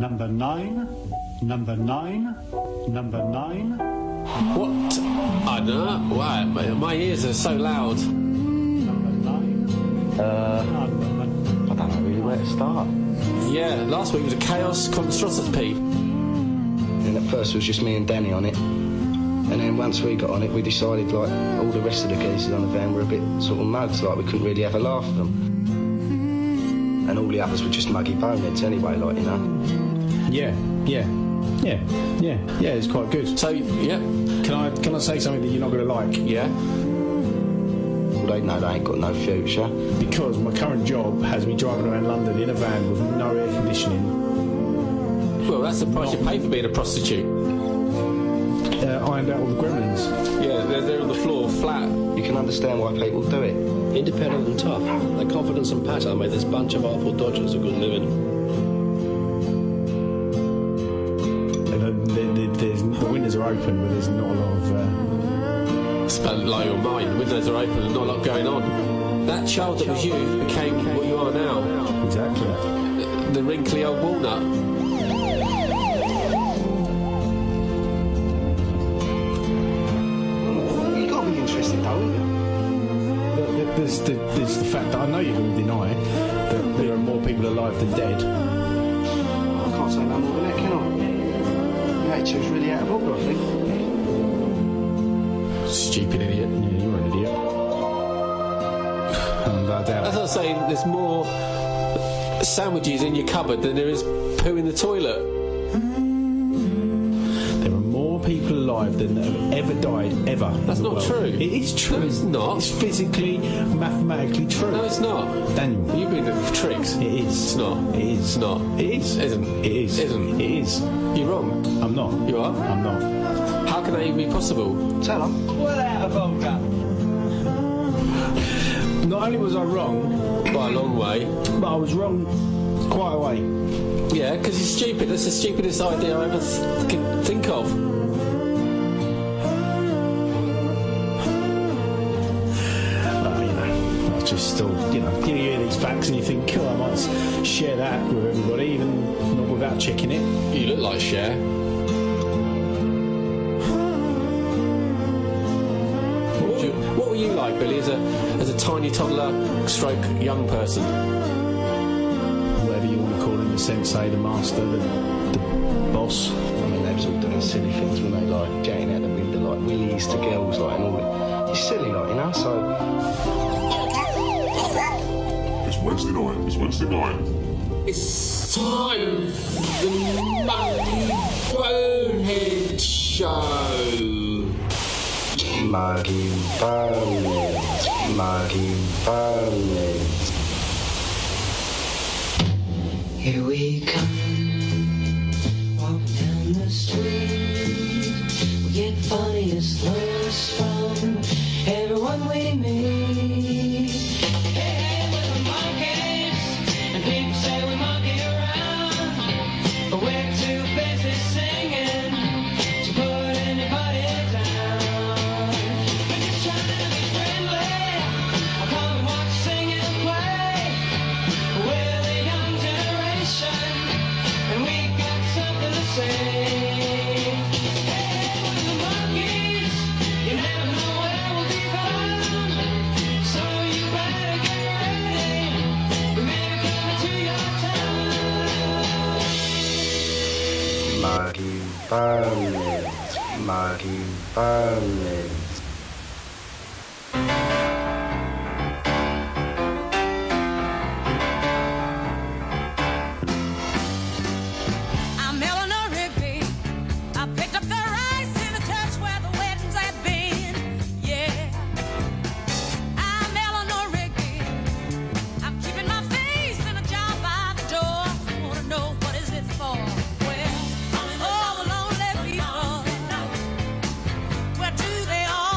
Number 9. Number 9. Number 9. What? I don't know. Wow, my ears are so loud. Number 9. I don't know really where to start. Yeah, last week was a chaos monstrosity. And at first it was just me and Danny on it. And then once we got on it, we decided, like, all the rest of the geezers on the van were a bit sort of mugs, like we couldn't really have a laugh at them. And all the others were just Muggey Boneheads anyway, like, you know. Yeah, it's quite good. So, yeah. Can I say something that you're not going to like? Yeah. Well, they know they ain't got no future. Because my current job has me driving around London in a van with no air conditioning. Well, that's the price you pay for being a prostitute. Ironed out all the gremlins. Yeah, they're on the floor, flat. You can understand why people do it. Independent and tough. Their confidence and patter made this bunch of awful dodgers a good living. The windows are open, but there's not a lot of... It's like your mind. The windows are open and not a lot going on. That child that was you became what you are now. Exactly. The wrinkly old walnut. You got to be interested, though, haven't you? There's the fact that I know you're going to deny that there are more people alive than dead. I can't say no more than that, can I? The attitude's really out of order, I think. Stupid idiot. Yeah, you're an idiot. And I doubt As I was saying, there's more sandwiches in your cupboard than there is poo in the toilet. there are more people alive than have ever died, ever. That's not true. It is true. No, it's not. It's physically, mathematically true. No, it's not. Daniel. You've been doing tricks. It is. It's not. It is. It's not. It is. Isn't. It is. Isn't. It is. You're wrong. I'm not. You are? I'm not. How can that even be possible? Tell them. Not only was I wrong, By a long way. but I was wrong quite a way. Yeah, because you're stupid. That's the stupidest idea I ever could think of. I just still, you hear these facts and you think, cool, I might share that with everybody, even not without checking it. You look like Cher. What were you like, Billy, as a tiny toddler stroke young person? Whatever you want to call him, the sensei, the master, the boss. I mean, they was all doing silly things when they, like, jetting out the window, like, willies to girls, like, and all that. It's silly, like, you know, so... It's Wednesday night. It's Wednesday night. It's time for the Muggey Bonehead Show. Muggey Bonehead, Muggey Bonehead. Here we come, walk down the street. We get funniest looks from everyone we meet. Hey, we're the monkeys, and people say we monkey around, but we're too busy singing to put anybody down. We're just trying to be friendly. I'll come and watch, sing and play. We're the young generation, and we got something to say. Hey, we're the monkeys. You never know where we'll be found, so you better get ready. We may be coming to your town. Muggey Bonehead, Muggey Bonehead. I'm Eleanor Rigby. I picked up the rice in the church where the weddings had been. Yeah, I'm Eleanor Rigby. I'm keeping my face in a jar by the door. Wanna know what is it for? Well, all the lonely people. Where do they all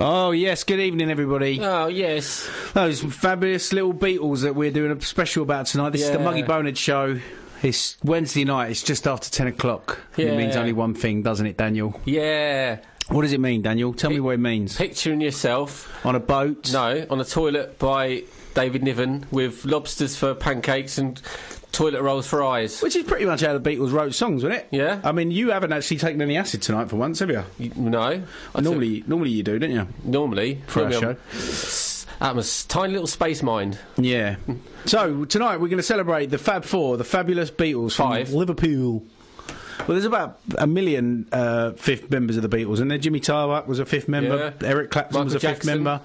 Oh, yes, good evening, everybody. Oh, yes. Those fabulous little Beatles that we're doing a special about tonight. This is the Muggey Bonehead show. It's Wednesday night, it's just after 10 o'clock. Yeah. It means only one thing, doesn't it, Daniel? Yeah. What does it mean, Daniel? Tell me what it means. Picturing yourself... On a boat? No, on a toilet by David Niven with lobsters for pancakes and toilet rolls for eyes. Which is pretty much how the Beatles wrote songs, wasn't it? Yeah. I mean, you haven't actually taken any acid tonight for once, have you? No. Normally you do, don't you? Normally. For our show. I'm a tiny little space mind. Yeah. So, tonight we're going to celebrate the Fab Four, the fabulous Beatles from Liverpool. Well, there's about 1 million fifth members of the Beatles, and then Jimmy Tarbuck was a fifth member, Eric Clapton was a fifth member,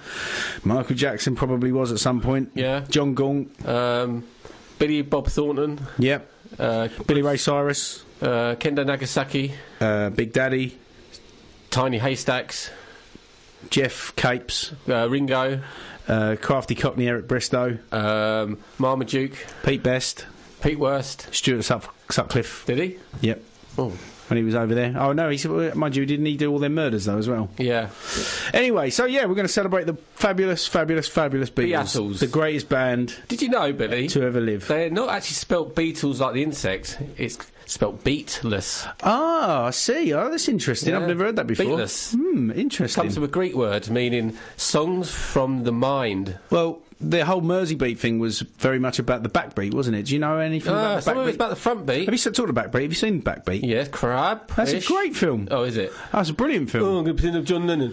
Michael Jackson probably was at some point, John Gaunt, Billy Bob Thornton, Billy Ray Cyrus, Kendo Nagasaki, Big Daddy, Tiny Haystacks, Jeff Capes, Ringo, Crafty Cockney Eric Bristow, Marmaduke, Pete Best, Pete Worst, Stuart Sutcliffe. Did he? Yep. Oh. When he was over there. Oh, no, mind you, didn't he do all their murders, though, as well? Yeah. Anyway, so, yeah, we're going to celebrate the fabulous Beatles. Beatles. The greatest band... Did you know, Billy? ...to ever live. They're not actually spelt Beatles like the insect. It's spelt beatless. Ah, I see. Oh, that's interesting. Yeah. I've never heard that before. Beatless. Interesting. Comes from a Greek word meaning songs from the mind. Well... The whole Mersey beat thing was very much about the backbeat, wasn't it? Do you know anything about the backbeat? It's about the front beat. Have you talked about backbeat? Have you seen Backbeat? Yes, Crab. That's a great film. Oh, is it? That's a brilliant film. Oh, I'm going to pretend of John Lennon.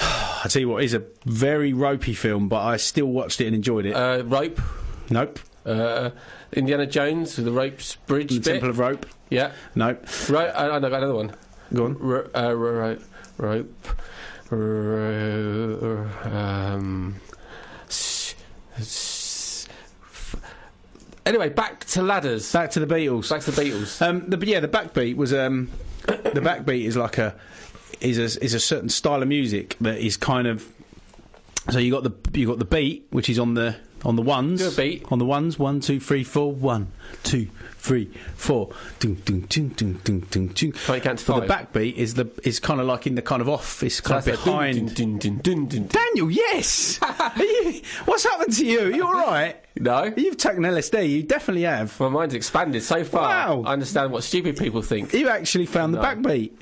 I tell you what, it's a very ropey film, but I still watched it and enjoyed it. Rope. Nope. Indiana Jones with the ropes bridge The Temple of Rope. Yeah. Nope. Right. I got another one. Go on. Rope. Anyway, back to ladders. Back to the Beatles. The backbeat was the backbeat is like a certain style of music that is kind of. So you got the beat, which is on the ones. Do a beat. On the ones. 1, 2, 3, 4. 1, 2, 3, 4. Ding, ding, ding, ding, ding, ding, ding. Can't you count to 5? But the backbeat is kind of like in the kind of off. It's kind of behind. Ding, ding, ding, ding, ding. Daniel, yes. What's happened to you? Are you all right? No. You've taken LSD. You definitely have. My mind's expanded so far. Wow. I understand what stupid people think. You actually found the backbeat.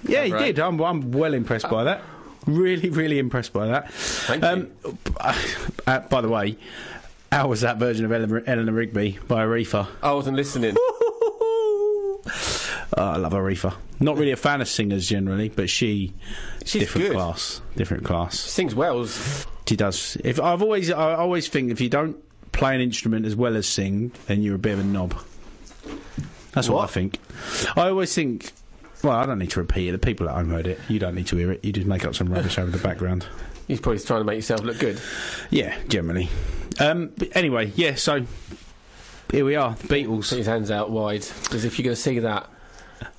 Yeah, you did. I'm well impressed by that. Really, really impressed by that. Thank you. By the way, how was that version of Eleanor Rigby by Aretha? I wasn't listening. I love Aretha. Not really a fan of singers generally, but she's different good. class. Different class. Sings well. She does. I always think if you don't play an instrument as well as sing, then you're a bit of a knob. That's what I think. I always think. Well, I don't need to repeat it. The people at home heard it. You don't need to hear it. You just make up some rubbish over the background. He's probably trying to make yourself look good. Yeah, generally. But anyway, yeah, so here we are, the Beatles. Put his hands out wide, as if you're going to see that.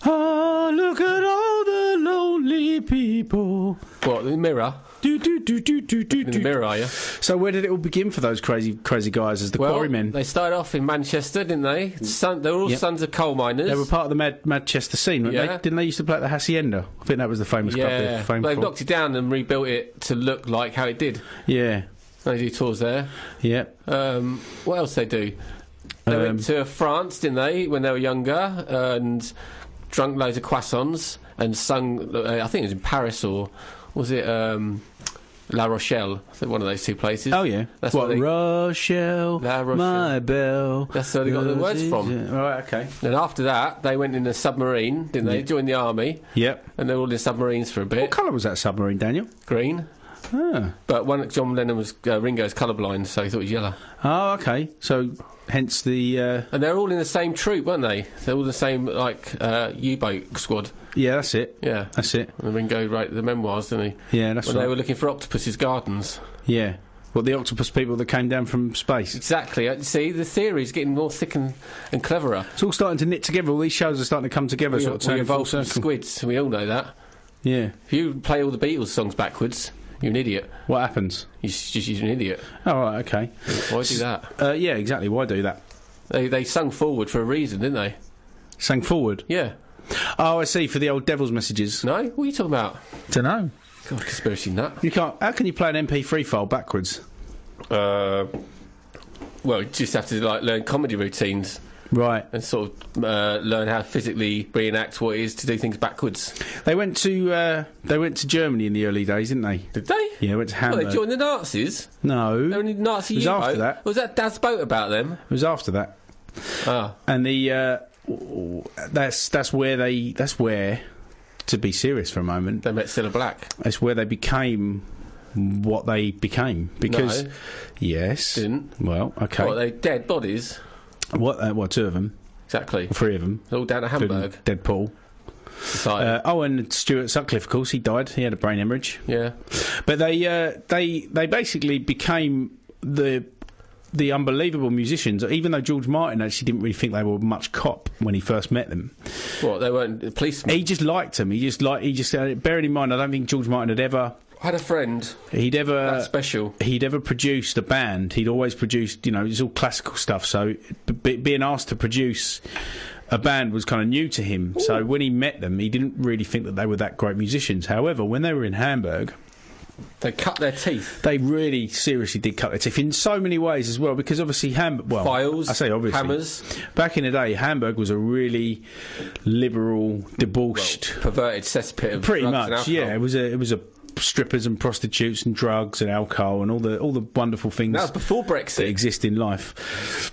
Oh, look at all the lonely people. What, the mirror? In the mirror, are you? So where did it all begin for those crazy guys as the Quarrymen? They started off in Manchester, didn't they? They were all sons of coal miners. They were part of the Manchester scene, weren't they? Didn't they usst to play at the Hacienda? I think that was the famous club they're famous for. They've knocked it down and rebuilt it to look like how it did. Yeah. They do tours there. Yeah. What else they do? They went to France, didn't they, when they were younger, and drunk loads of croissants and sung, I think it was in Paris, or was it La Rochelle? I think one of those two places. Oh, yeah. That's Rochelle, La Rochelle, my bell. That's where they got the words from. Right, okay. And after that, they went in a submarine, didn't they? Joined the army. Yep. And they were all in submarines for a bit. What colour was that submarine, Daniel? Green. Ah. But John Lennon was Ringo's colourblind, so he thought it was yellow. Oh, okay. So, hence the... And they're all in the same troop, weren't they? They're all the same, U-boat squad. Yeah, that's it. Yeah. That's it. And Ringo wrote the memoirs, didn't he? Yeah, that's when right. they were looking for octopus's gardens. Yeah. What, the octopus people that came down from space? Exactly. See, the theory's getting more thick and cleverer. It's all starting to knit together. All these shows are starting to come together. We evolved from squids. We all know that. Yeah. If you play all the Beatles songs backwards, you're an idiot. What happens? You're an idiot. Oh, right, okay. Why do that? Yeah, exactly. Why do that? They sung forward for a reason, didn't they? Sang forward? Yeah. Oh, I see, for the old devil's messages. No? What are you talking about? Dunno. God, conspiracy nut. You can't. How can you play an MP3 file backwards? Well, you just have to like learn comedy routines. Right. And sort of learn how to physically reenact what it is to do things backwards. They went to Germany in the early days, didn't they? Did they? Yeah, they went to Hamburg. Well, they joined the Nazis? No. They were in the Nazi It was U-boat? after that. Was that Das Boat about them? It was after that. Ah. And that's where, to be serious for a moment, They met Cilla Black. that's where they became what they became. Because, No. yes. Didn't. Well, okay. What, they dead bodies? What, two of them? Exactly. Three of them. It's all down to Hamburg. Dead Paul. Society. And Stuart Sutcliffe, of course, he died. He had a brain hemorrhage. Yeah. But they basically became the unbelievable musicians, even though George Martin actually didn't really think they were much cop when he first met them. What, they weren't policemen? He just liked them. Bearing in mind, I don't think George Martin I had a friend. That's special. He'd ever produced a band. He'd always produced, it's all classical stuff. So being asked to produce a band was kind of new to him. Ooh. So when he met them, he didn't really think that they were that great musicians. However, when they were in Hamburg, they cut their teeth. They really seriously did cut their teeth in so many ways as well, because obviously files, I say obviously, hammers. Back in the day, Hamburg was a really liberal, debauched, perverted cesspit of pretty drugs much. And alcohol. Yeah, it was a strippers and prostitutes and drugs and alcohol and all the wonderful things that was before Brexit that exist in life.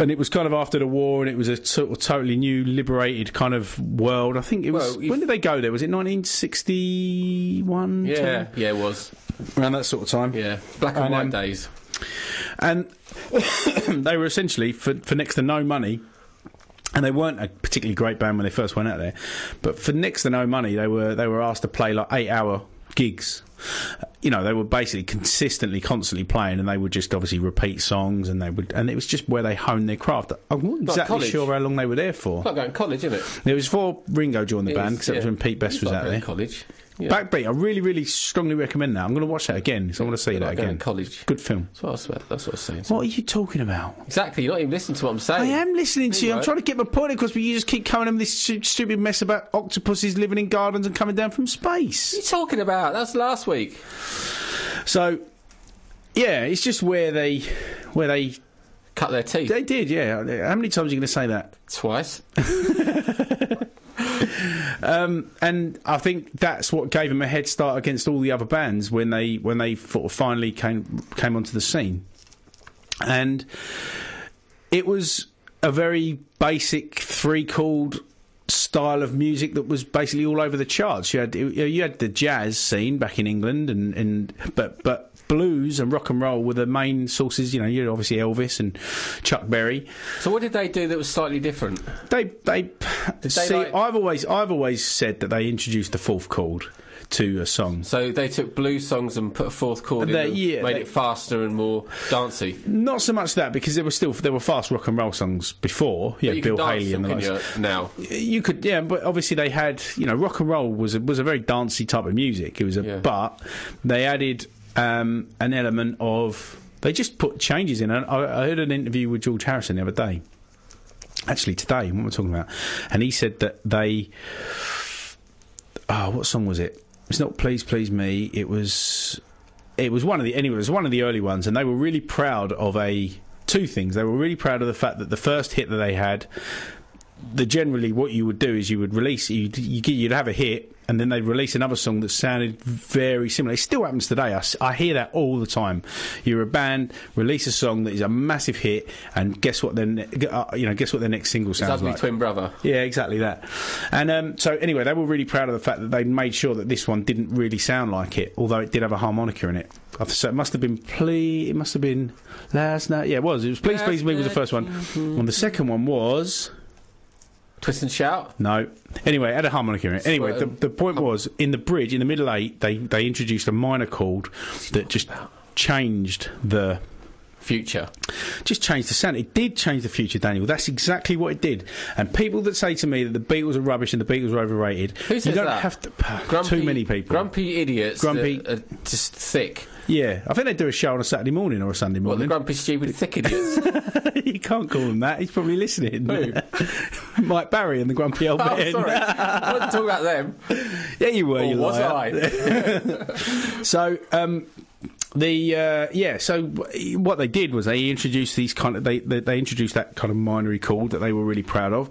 And it was kind of after the war, and it was a sort of totally new, liberated kind of world. I think it was. When did they go there? Was it 1961? Yeah, yeah, it was around that sort of time. Yeah, black and white days. And they were essentially for next to no money. And they weren't a particularly great band when they first went out there, but for next to no money, they were asked to play like 8-hour gigs. They were basically constantly playing, and they would just obviously repeat songs, and it was just where they honed their craft. I'm not exactly sure how long they were there for. It's like going to college, isn't it? It was before Ringo joined the band, because that was when Pete Best was out there. College. Yeah. Backbeat, I really, really strongly recommend that. I'm going to watch that again, so I want to see that again. College. Good film. That's what I was saying. What are you talking about? Exactly, you're not even listening to what I'm saying. I am listening to you. I'm trying to get my point across, but you just keep coming in with this stupid mess about octopuses living in gardens and coming down from space. What are you talking about? That's last week. So, yeah, it's just where they cut their teeth. They did, yeah. How many times are you going to say that? Twice. And I think that's what gave them a head start against all the other bands when they sort of finally came onto the scene. And it was a very basic 3-chord style of music that was basically all over the charts. You had the jazz scene back in England, but blues and rock and roll were the main sources. You had obviously Elvis and Chuck Berry. So what did they do that was slightly different? I've always said that they introduced the 4th chord to a song. So they took blues songs and put a 4th chord in, made it faster and more dancey. Not so much that, because there were fast rock and roll songs before. Yeah, Bill Haley and the likes. Now you could, yeah, but obviously they had, rock and roll was a very dancey type of music. It was but they added an element of, they just put changes in. I heard an interview with George Harrison the other day. Actually, today, what we're talking about, and he said that they. What song was it? It's not "Please Please Me." It was one of the early ones, and they were really proud of two things. They were really proud of the fact that the first hit that they had. Generally, what you would do is you would release, you'd have a hit, and then they'd release another song that sounded very similar. It still happens today. I hear that all the time. You're a band, release a song that is a massive hit, and guess what? Guess what their next single sounds like? Twin Brother. Yeah, exactly that. And so anyway, they were really proud of the fact that they made sure that this one didn't really sound like it, although it did have a harmonica in it. So it must have been Last Night. Yeah, it was. It was Please Please Me was the first one, and the second one was. Twist and Shout? No. Anyway, it had a harmonica in it. Anyway, the point was, in the bridge, in the middle 8, they introduced a minor chord that just changed the future. Just changed the sound. It did change the future, Daniel. That's exactly what it did. And people that say to me that the Beatles are rubbish and the Beatles are overrated, who says you don't that? have to. Too many people. Grumpy idiots. Grumpy. That are just thick. Yeah, I think they do a show on a Saturday morning or a Sunday What, the morning. grumpy, stupid, thick idiots? You can't call him that. He's probably listening. Who? Mike Barry and the grumpy old Oh, man. sorry. I wasn't talking about them. Yeah, you were. Or You was liar. I? So, so what they did was they introduced these kind of they introduced that kind of minery chord that they were really proud of,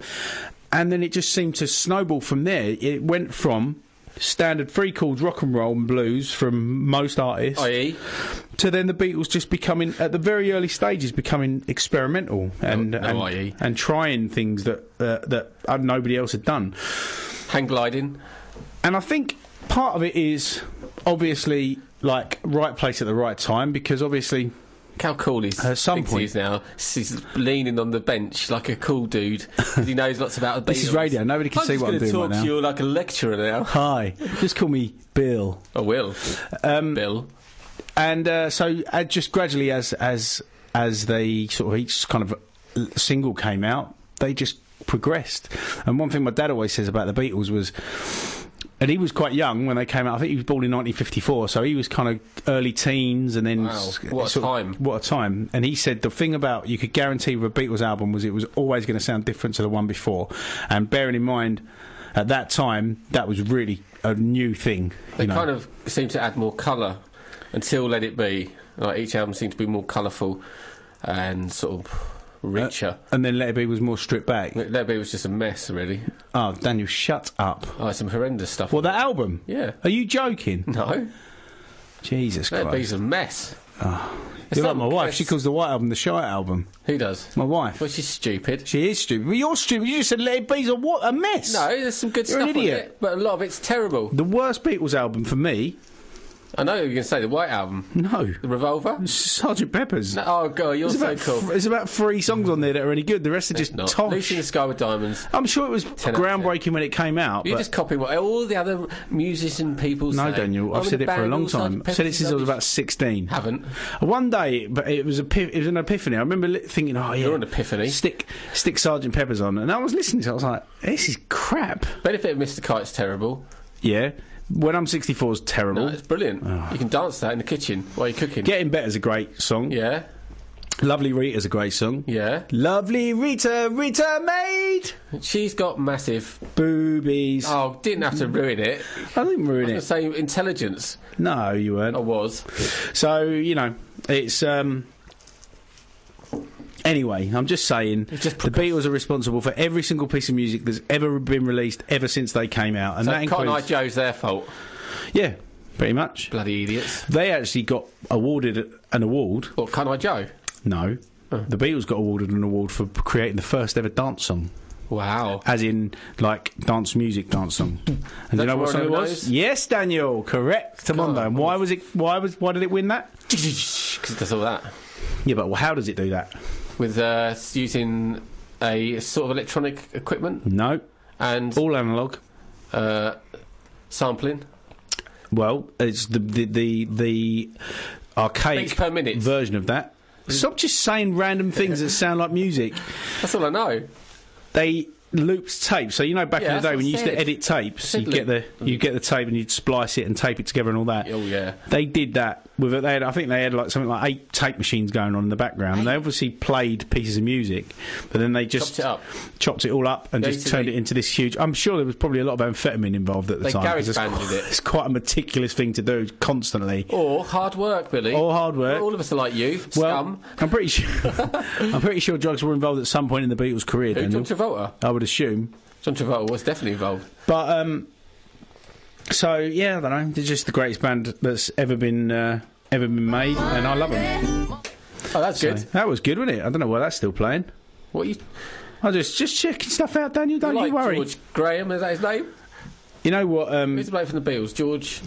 and then it just seemed to snowball from there. It went from standard 3 chords rock and roll and blues from most artists, i.e. to then the Beatles just becoming at the very early stages becoming experimental and trying things that nobody else had done. Hang gliding. And I think part of it is obviously like right place at the right time, because obviously How cool is some point he's now? He's leaning on the bench like a cool dude because he knows lots about the Beatles. this is radio, nobody can see what I'm doing right I'm just going to talk now. to you like a lecturer now. Hi, just call me Bill. I will. Bill. And so just gradually as they sort of each kind of single came out, they just progressed. And one thing my dad always says about the Beatles was, and he was quite young when they came out. I think he was born in 1954, so he was kind of early teens, and then Wow, what a time. What a time! And he said the thing about you could guarantee with a Beatles album was it was always going to sound different to the one before. And bearing in mind, at that time, that was really a new thing. They kind of seem to add more colour until Let It Be. Like each album seemed to be more colourful and sort of richer. And then Let It Be was more stripped back. Let It Be was just a mess, really. Oh, Daniel, shut up! Oh, some horrendous stuff. What, that album? Yeah. Are you joking? No. Jesus Let It Christ! Be's a mess. You're like my wife. She calls the White Album the Shite Album. Who does? My wife. Well, she's stupid. She is stupid. Well, you're stupid. You just said Let It Be's a mess. No, there's some good You're an stuff on idiot. it, but a lot of it's terrible. The worst Beatles album for me. I know you're going to say the White Album. No. The Revolver? Sgt. Pepper's. No, oh, God, you're so cool. There's about 3 songs on there that are any good. The rest are just Not. tosh. Lucy in the Sky with Diamonds. I'm sure it was 10 out of 10. groundbreaking when it came out. You're but just copying what all the other musician people say. no, Daniel, I've said it for a long time. I've said it since I was about 16. Haven't. One day, but it was an epiphany. I remember thinking, oh, yeah. You're an epiphany. Stick Sgt. Pepper's on. And I was listening to it. I was like, this is crap. Benefit of Mr. Kite's terrible. Yeah. When I'm 64 is terrible. No, it's brilliant. You can dance to that in the kitchen while you're cooking. Getting Better's a great song. Yeah. Lovely Rita's a great song. Yeah. Lovely Rita, Rita maid. She's got massive Boobies. Oh, didn't have to ruin it. I didn't ruin I it. was going to say intelligence. No, you weren't. I was. So, it's... Anyway, I'm just saying, just the Beatles are responsible for every single piece of music that's ever been released ever since they came out. And So that Cotton Eye includes... Joe's their fault. Yeah, pretty much. Bloody idiots. They actually got awarded an award. What, Cotton Eye Joe? No. The Beatles got awarded an award for creating the first ever dance song. Wow. As in, like, dance music dance song. And you know what song it was? Yes, Daniel, correct. Tamondo. And why did it win that? Because it does all that. Yeah, but how does it do that? With using a sort of electronic equipment No. and All analogue. sampling. Well, it's the archaic Beats per minute. version of that. Stop just saying random things that sound like music. That's all I know. They looped tape. So back in the that's day what when you I used to said. edit tapes, Said you get the tape and you'd splice it and tape it together and all that. Oh yeah. They did that with it. I think they had like something like 8 tape machines going on in the background. And they obviously played pieces of music, but then they just chopped it all up and just turned it into this huge. I'm sure there was probably a lot of amphetamine involved at the time. They garage banded it. It's quite a meticulous thing to do constantly. Or hard work, Billy. Or hard work. All of us are like you. Well, Scum. I'm pretty sure drugs were involved at some point in the Beatles' career. Who, Daniel. John Travolta? I would assume. John Travolta was definitely involved. But so yeah, I don't know. They're just the greatest band that's ever been made, and I love them. Oh, that's good. That was good, wasn't it? I don't know why that's still playing. What you? I just checking stuff out, Daniel. Don't like you worry. George Graham, is that his name? You know what? Who's the bloke from the Beatles? George.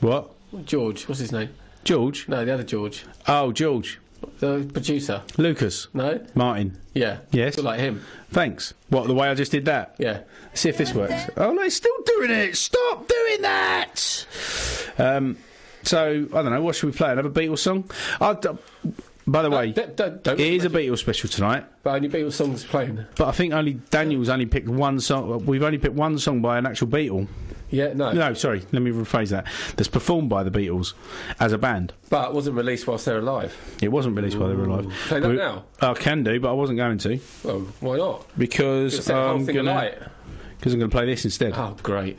What? George. What's his name? George? No, the other George. Oh, George. The producer. Lucas. No. Martin. Yeah. Yes. Look like him. Thanks. What, the way I just did that? Yeah. See if this works. Oh, no, it's still doing it. Stop doing that. So, I don't know. What should we play? Another Beatles song? By the way, don't it is a Beatles special tonight. But only Beatles songs playing. But I think only Daniel's only picked one song. We've only picked one song by an actual Beatle. Yeah, no. No, sorry, let me rephrase that. That's performed by the Beatles as a band. But wasn't released whilst they're alive. It wasn't released while they were alive. Play that now? I can do, but I wasn't going to. Well, why not? Because Set the whole I'm thing going alight. to play this instead. Oh, great.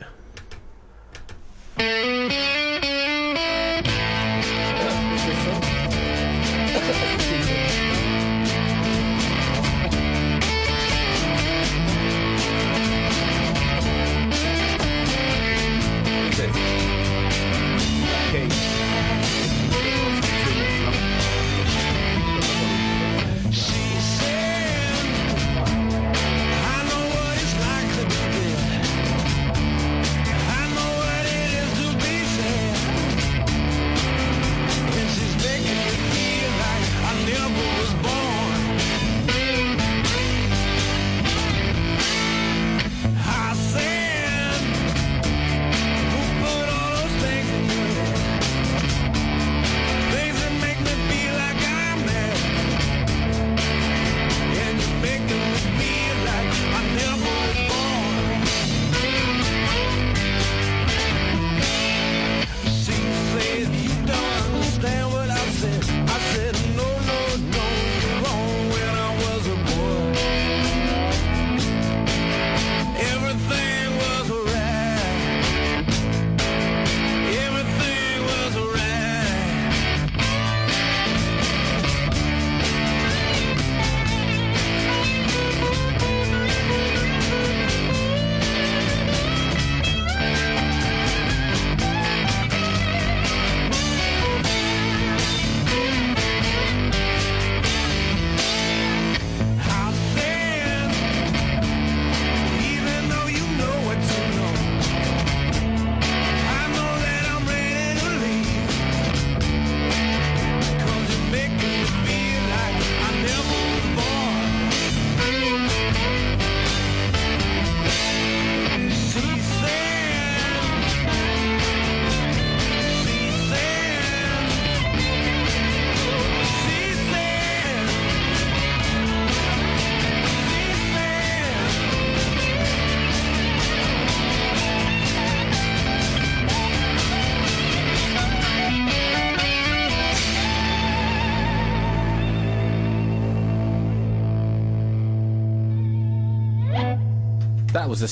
That was the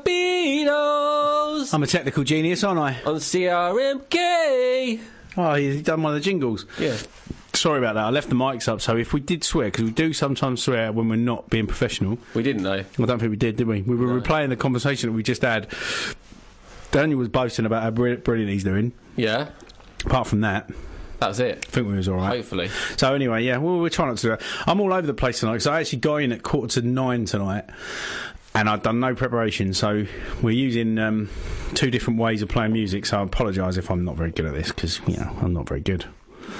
Beatles I'm a technical genius, aren't I? on CRMK. Oh, you've done one of the jingles. Yeah. Sorry about that. I left the mics up, so if we did swear, because we do sometimes swear when we're not being professional. We didn't, though. I don't think we did we? We were replaying the conversation that we just had. Daniel was boasting about how brilliant he's doing. Yeah. Apart from that, That was it. I think we was all right. Hopefully. So anyway, yeah, we're trying not to do that. I'm all over the place tonight because I actually got in at 8:45 tonight, and I've done no preparation. So we're using 2 different ways of playing music. So I apologise if I'm not very good at this because I'm not very good.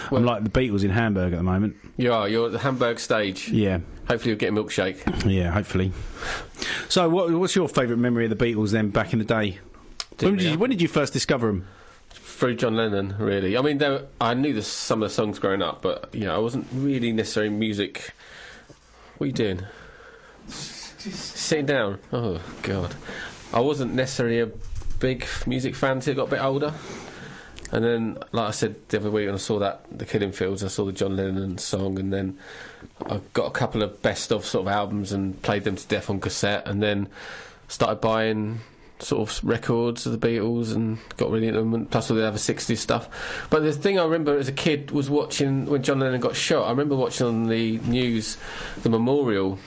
Well, I'm like the Beatles in Hamburg at the moment. You are. You're at the Hamburg stage. Yeah. Hopefully you'll get a milkshake. Yeah, hopefully. So what's your favourite memory of the Beatles then back in the day? When did you first discover them? Through John Lennon, really. I mean, I knew some of the songs growing up, but I wasn't really necessarily music. What are you doing? Sitting down. Oh God, I wasn't necessarily a big music fan until I got a bit older. And then, like I said the other week, when I saw the Killing Fields, I saw the John Lennon song, and then I got a couple of best of sort of albums and played them to death on cassette, and then started buying sort of records of the Beatles and got really into them, and plus all the other 60s stuff. But the thing I remember as a kid was watching when John Lennon got shot. I remember watching on the news the memorial,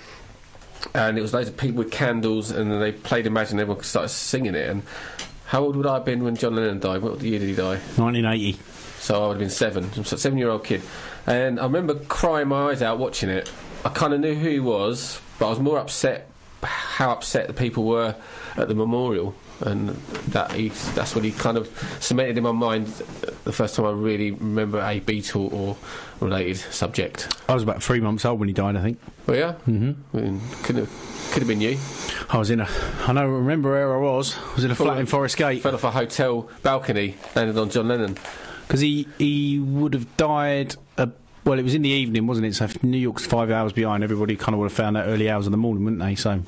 and it was loads of people with candles, and then they played Imagine, everyone started singing it. And how old would I have been when John Lennon died? What year did he die? 1980. So I would have been 7. I'm a 7-year-old kid, and I remember crying my eyes out watching it. I kind of knew who he was, but I was more upset how upset the people were at the memorial, and that's what he kind of cemented in my mind the first time I really remember a Beatle or related subject. I was about 3 months old when he died, I think. Oh yeah? Mm-hmm. Could have been you. I remember where I was. I was in a flat in Forest Gate. Fell off a hotel balcony, landed on John Lennon. Because he would have died. Well, it was in the evening, wasn't it? So if New York's 5 hours behind, everybody kind of would have found out early hours of the morning, wouldn't they? So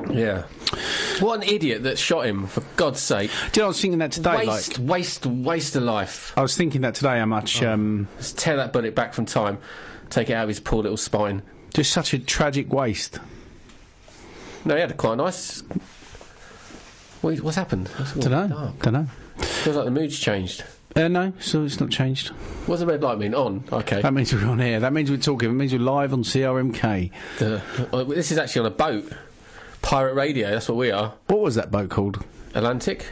Yeah. What an idiot that shot him, for God's sake. Do you know, I was thinking that today. Waste of life. I was thinking that today, how much... Let's tear that bullet back from time. Take it out of his poor little spine. just such a tragic waste. No, he had a quite nice... What's happened? Don't know. Feels like the mood's changed. No, so it's not changed. What's the red light mean? On? Okay. That means we're on air. That means we're talking. It means we're live on CRMK. This is actually on a boat. Pirate radio, that's what we are. What was that boat called? Atlantic.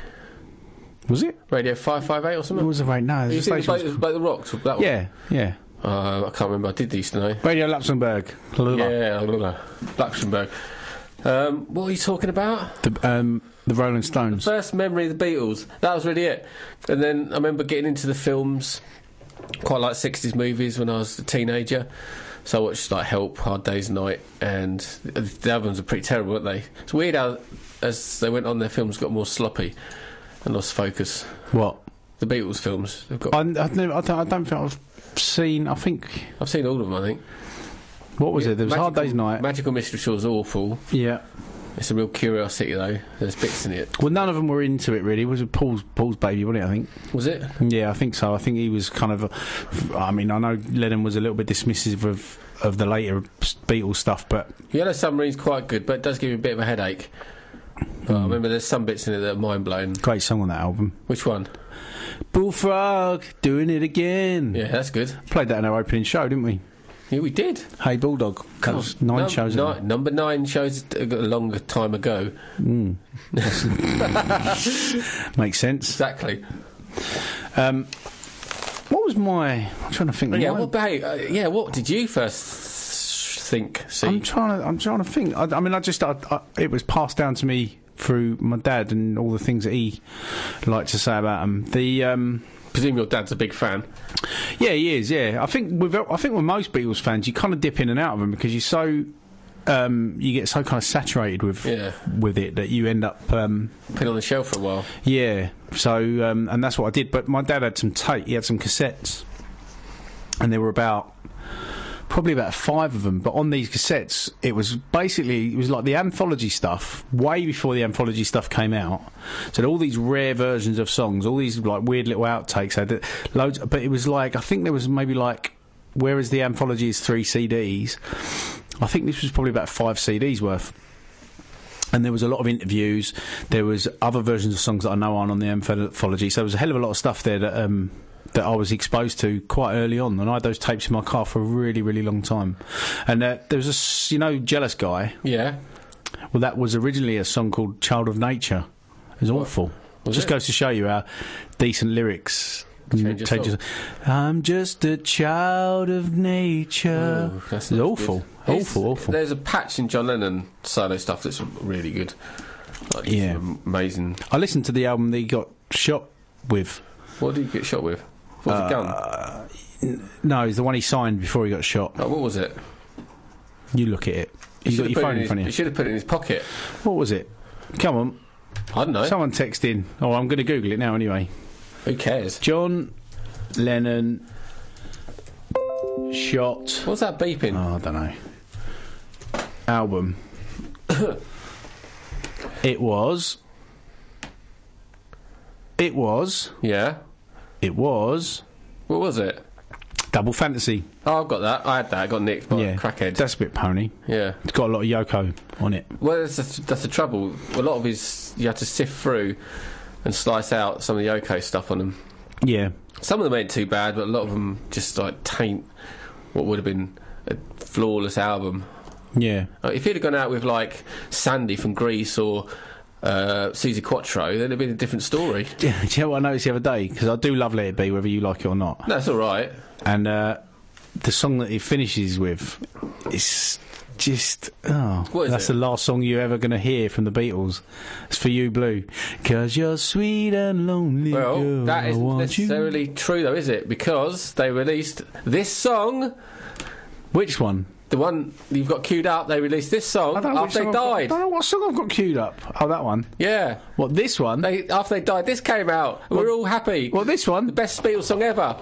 Was it? Radio 558 or something? It was a radio. No, you seen the boat the rocks? That one? Yeah. I can't remember. I did these tonight. Radio Luxembourg. Yeah, Luxembourg. What are you talking about? The Rolling Stones. The first memory of the Beatles. That was really it. And then I remember getting into the films, quite like 60s movies when I was a teenager. So I watched like Help, Hard Day's Night, and the other ones are pretty terrible, weren't they? It's weird how, as they went on, their films got more sloppy and lost focus. What? The Beatles films. They've got. I don't think I've seen. I've seen all of them. I think. What was it? There was Hard Day's Night. Magical Mystery Tour was awful. Yeah. It's a real curiosity, though. There's bits in it. Well, none of them were into it, really. It was Paul's baby, wasn't it, I think? Was it? Yeah, I think so. I think he was kind of... I mean, I know Lennon was a little bit dismissive of the later Beatles stuff, but... Yellow Submarine's quite good, but it does give you a bit of a headache. But I remember there's some bits in it that are mind-blowing. Great song on that album. Which one? Bullfrog, doing it again. Yeah, that's good. Played that in our opening show, didn't we? Yeah, we did. Hey Bulldog. That was 9 shows ago. Number 9 shows a longer time ago. Makes sense. Exactly. What was my... I'm trying to think. Yeah, what did you first think? See? I'm trying to think. I mean, it was passed down to me through my dad and all the things that he liked to say about them. Presume your dad's a big fan. Yeah, he is. Yeah, I think with most Beatles fans, you kind of dip in and out of them because you're so you get so kind of saturated with it that you end up putting on the shelf for a while. Yeah. So and that's what I did. But my dad had some tape. He had some cassettes, and there were probably about 5 of them. But on these cassettes, it was like the anthology stuff, way before the anthology stuff came out. So all these rare versions of songs, all these like weird little outtakes, had loads. But it was like, I think there was maybe like, whereas the anthology is 3 CDs, I think this was probably about 5 CDs worth. And there was a lot of interviews. There was other versions of songs that I know aren't on the anthology. So there was a hell of a lot of stuff there that I was exposed to quite early on, and I had those tapes in my car for a really, really long time. And there was Jealous Guy. Yeah. Well, that was originally a song called Child of Nature. It was awful. Just goes to show you how decent lyrics changes. I'm just a child of nature. Oh, that's it's awful. Good. Awful. There's a patch in John Lennon solo stuff that's really good. Like, yeah. Amazing. I listened to the album that he got shot with. What did he get shot with? Was it a gun? No, it's the one he signed before he got shot. Oh, what was it? You look at it. You got your phone in front of you. You should have put it in his pocket. What was it? Come on. I don't know. Someone text in. Oh, I'm going to Google it now anyway. Who cares? John Lennon shot. What's that beeping? Oh, I don't know. Album. It was. Yeah. It was. What was it? Double Fantasy. Oh, I've got that. I had that. I got nicked by a crackhead. That's a bit pony. Yeah. It's got a lot of Yoko on it. Well, that's the trouble. A lot of you had to sift through and slice out some of the Yoko stuff on them. Yeah. Some of them ain't too bad, but a lot of them just like taint what would have been a flawless album. Yeah. If he'd have gone out with like Sandy from Grease or Susie Quattro, then it'd been a different story. Do you know what I noticed the other day? Because I do love Let It Be, whether you like it or not. That's all right. And the song that he finishes with is just... Oh, what is that's it? the last song you're ever going to hear from the Beatles. It's For You, Blue. 'Cause you're sweet and lonely, well, girl, that isn't necessarily true, though, is it? Because they released this song. Which one? The one you've got queued up, they released this song after they died. I don't know what song I've got queued up. Oh, that one? Yeah. What, this one? After they died, this came out. We're all happy. What, this one? The best Beatles song ever.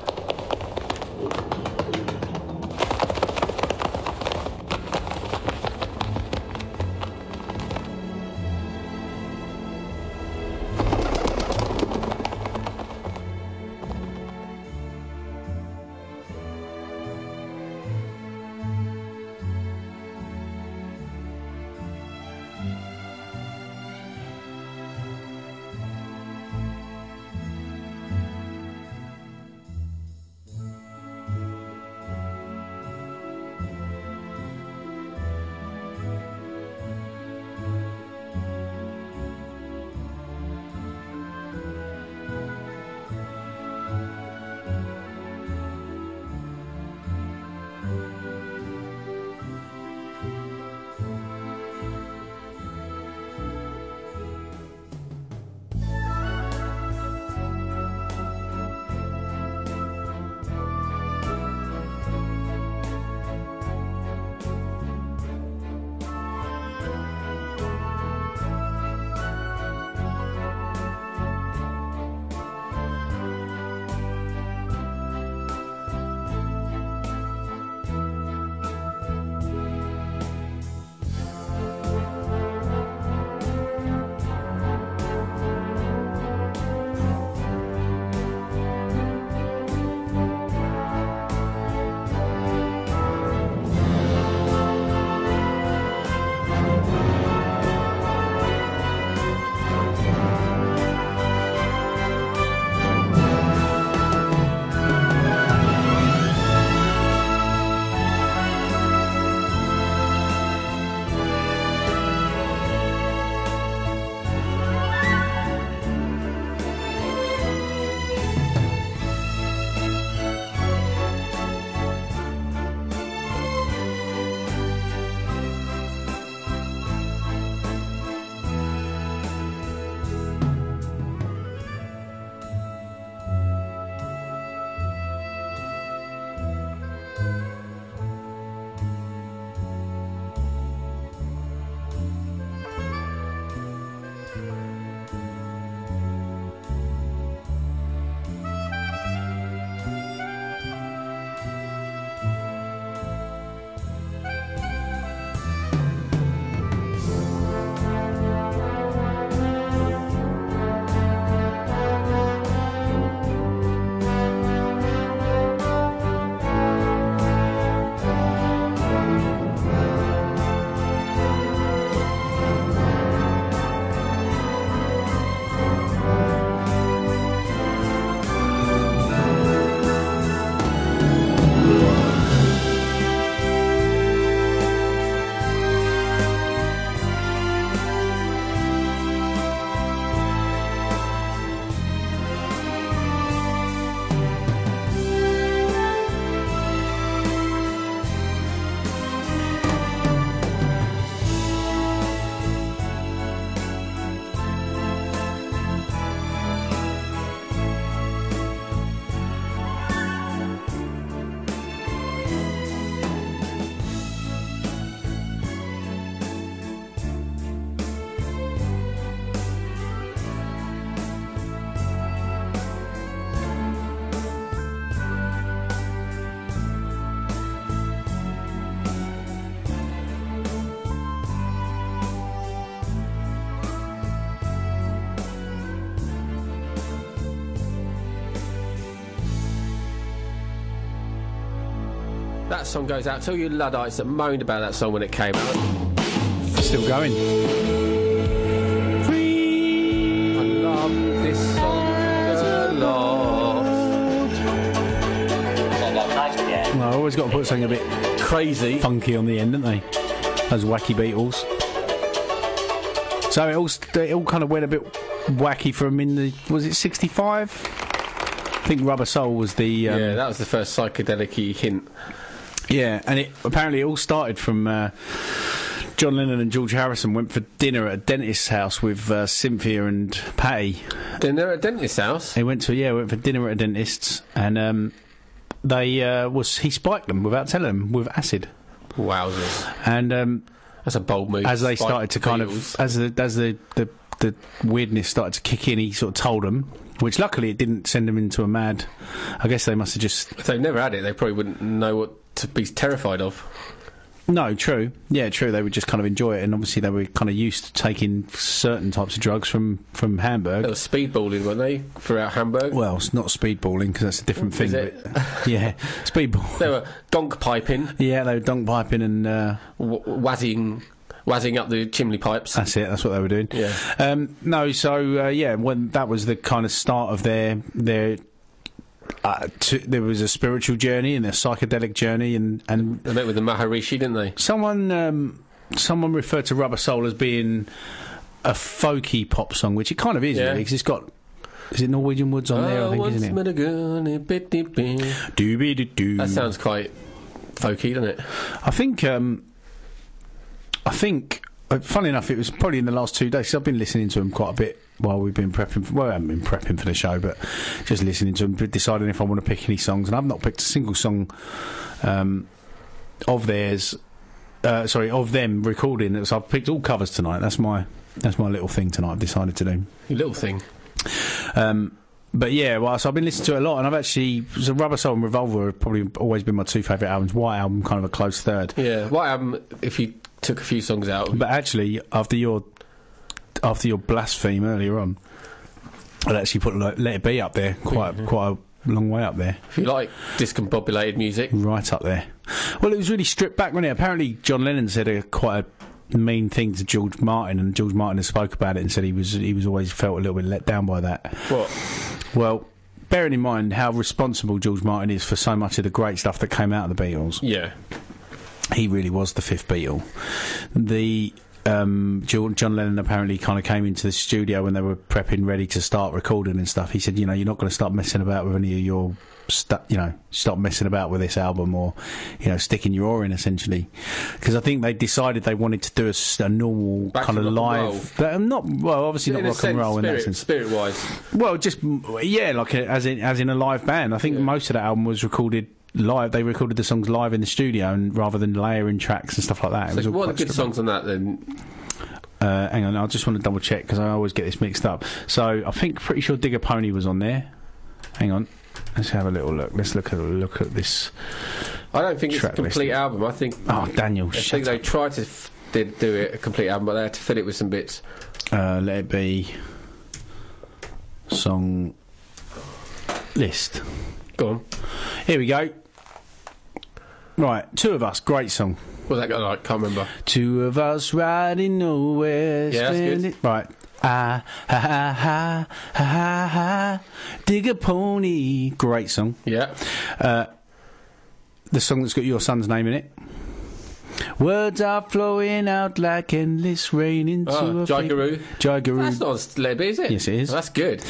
that song goes out to all you Luddites that moaned about that song when it came out. Still going. Free. I love this song a lot. Well, I always got to put something a bit Crazy. funky on the end, don't they? Those wacky Beatles. So it all kind of went a bit wacky for them in the... Was it 65? I think Rubber Soul was the... Yeah, that was the first psychedelic-y hint. Yeah, and it all started from... John Lennon and George Harrison went for dinner at a dentist's house with Cynthia and Patty. Dinner at a dentist's house? They went for dinner at a dentist's, and he spiked them without telling them with acid. Wowzers. And that's a bold move. as they started to kind of as the weirdness started to kick in, he sort of told them, which luckily it didn't send them into a mad. I guess they must have just... If they've never had it, they probably wouldn't know what to be terrified of. No, true. Yeah, true. They would just kind of enjoy it, and obviously they were kind of used to taking certain types of drugs from Hamburg. They were speedballing, weren't they, throughout Hamburg? Well, it's not speedballing because that's a different thing. Is it? But, yeah, speedball. They were donk piping. Yeah, they were donk piping and wazzing up the chimney pipes. That's it. That's what they were doing. Yeah. When that was the kind of start of their there was a spiritual journey and a psychedelic journey, and they met with the Maharishi, didn't they? Someone referred to Rubber Soul as being a folky pop song, which it kind of is. Yeah. Really, 'cause it's got. Is it Norwegian Woods on there? I think, isn't it? That sounds quite folky, doesn't it? I think. Funny enough, it was probably in the last 2 days. 'Cause I've been listening to them quite a bit while we've been prepping. Well, I haven't been prepping for the show, but just listening to them, deciding if I want to pick any songs. And I've not picked a single song of theirs. Of them recording. So I've picked all covers tonight. That's my little thing tonight. I've decided to do. Your little thing. But yeah, so I've been listening to it a lot, and I've actually... So Rubber Soul and Revolver have probably always been my two favourite albums. White Album, kind of a close third. Yeah, White Album, if you took a few songs out... But actually, after your blaspheme earlier on, I'd actually put Let It Be up there, quite a long way up there. If you like discombobulated music. Right up there. Well, it was really stripped back, wasn't it? Apparently, John Lennon said quite a mean thing to George Martin, and George Martin has spoke about it and said he was always felt a little bit let down by that. What? Well, bearing in mind how responsible George Martin is for so much of the great stuff that came out of the Beatles. Yeah. He really was the fifth Beatle. John Lennon apparently kind of came into the studio when they were prepping ready to start recording and stuff. He said, you're not going to start messing about with any of your stop messing about with this album, or sticking your oar in, essentially, because I think they decided they wanted to do a normal Back kind of live, obviously not rock and roll in that sense, spirit wise. Well, just like as in a live band. I think most of that album was recorded live. They recorded the songs live in the studio, and rather than layering tracks and stuff like that. So what are the good songs on that then? Hang on, I just want to double check because I always get this mixed up. So I think pretty sure Dig a Pony was on there. Hang on, let's have a little look. Let's look at this. I don't think it's a complete album. I think. Oh, Daniel, I think they tried to do it a complete album, but they had to fill it with some bits. Let It Be song list. Go on. Here we go. Right, Two of Us, great song. What's that got like? Can't remember. Two of us riding nowhere. Yeah, that's good. Right. Ha ha ha ha ha. Dig a Pony, great song. Yeah. The song that's got your son's name in it. Words are flowing out like endless rain into a Jigaroo. Jigaroo. That's not Let It Be, is it? Yes, it is. Oh, that's good.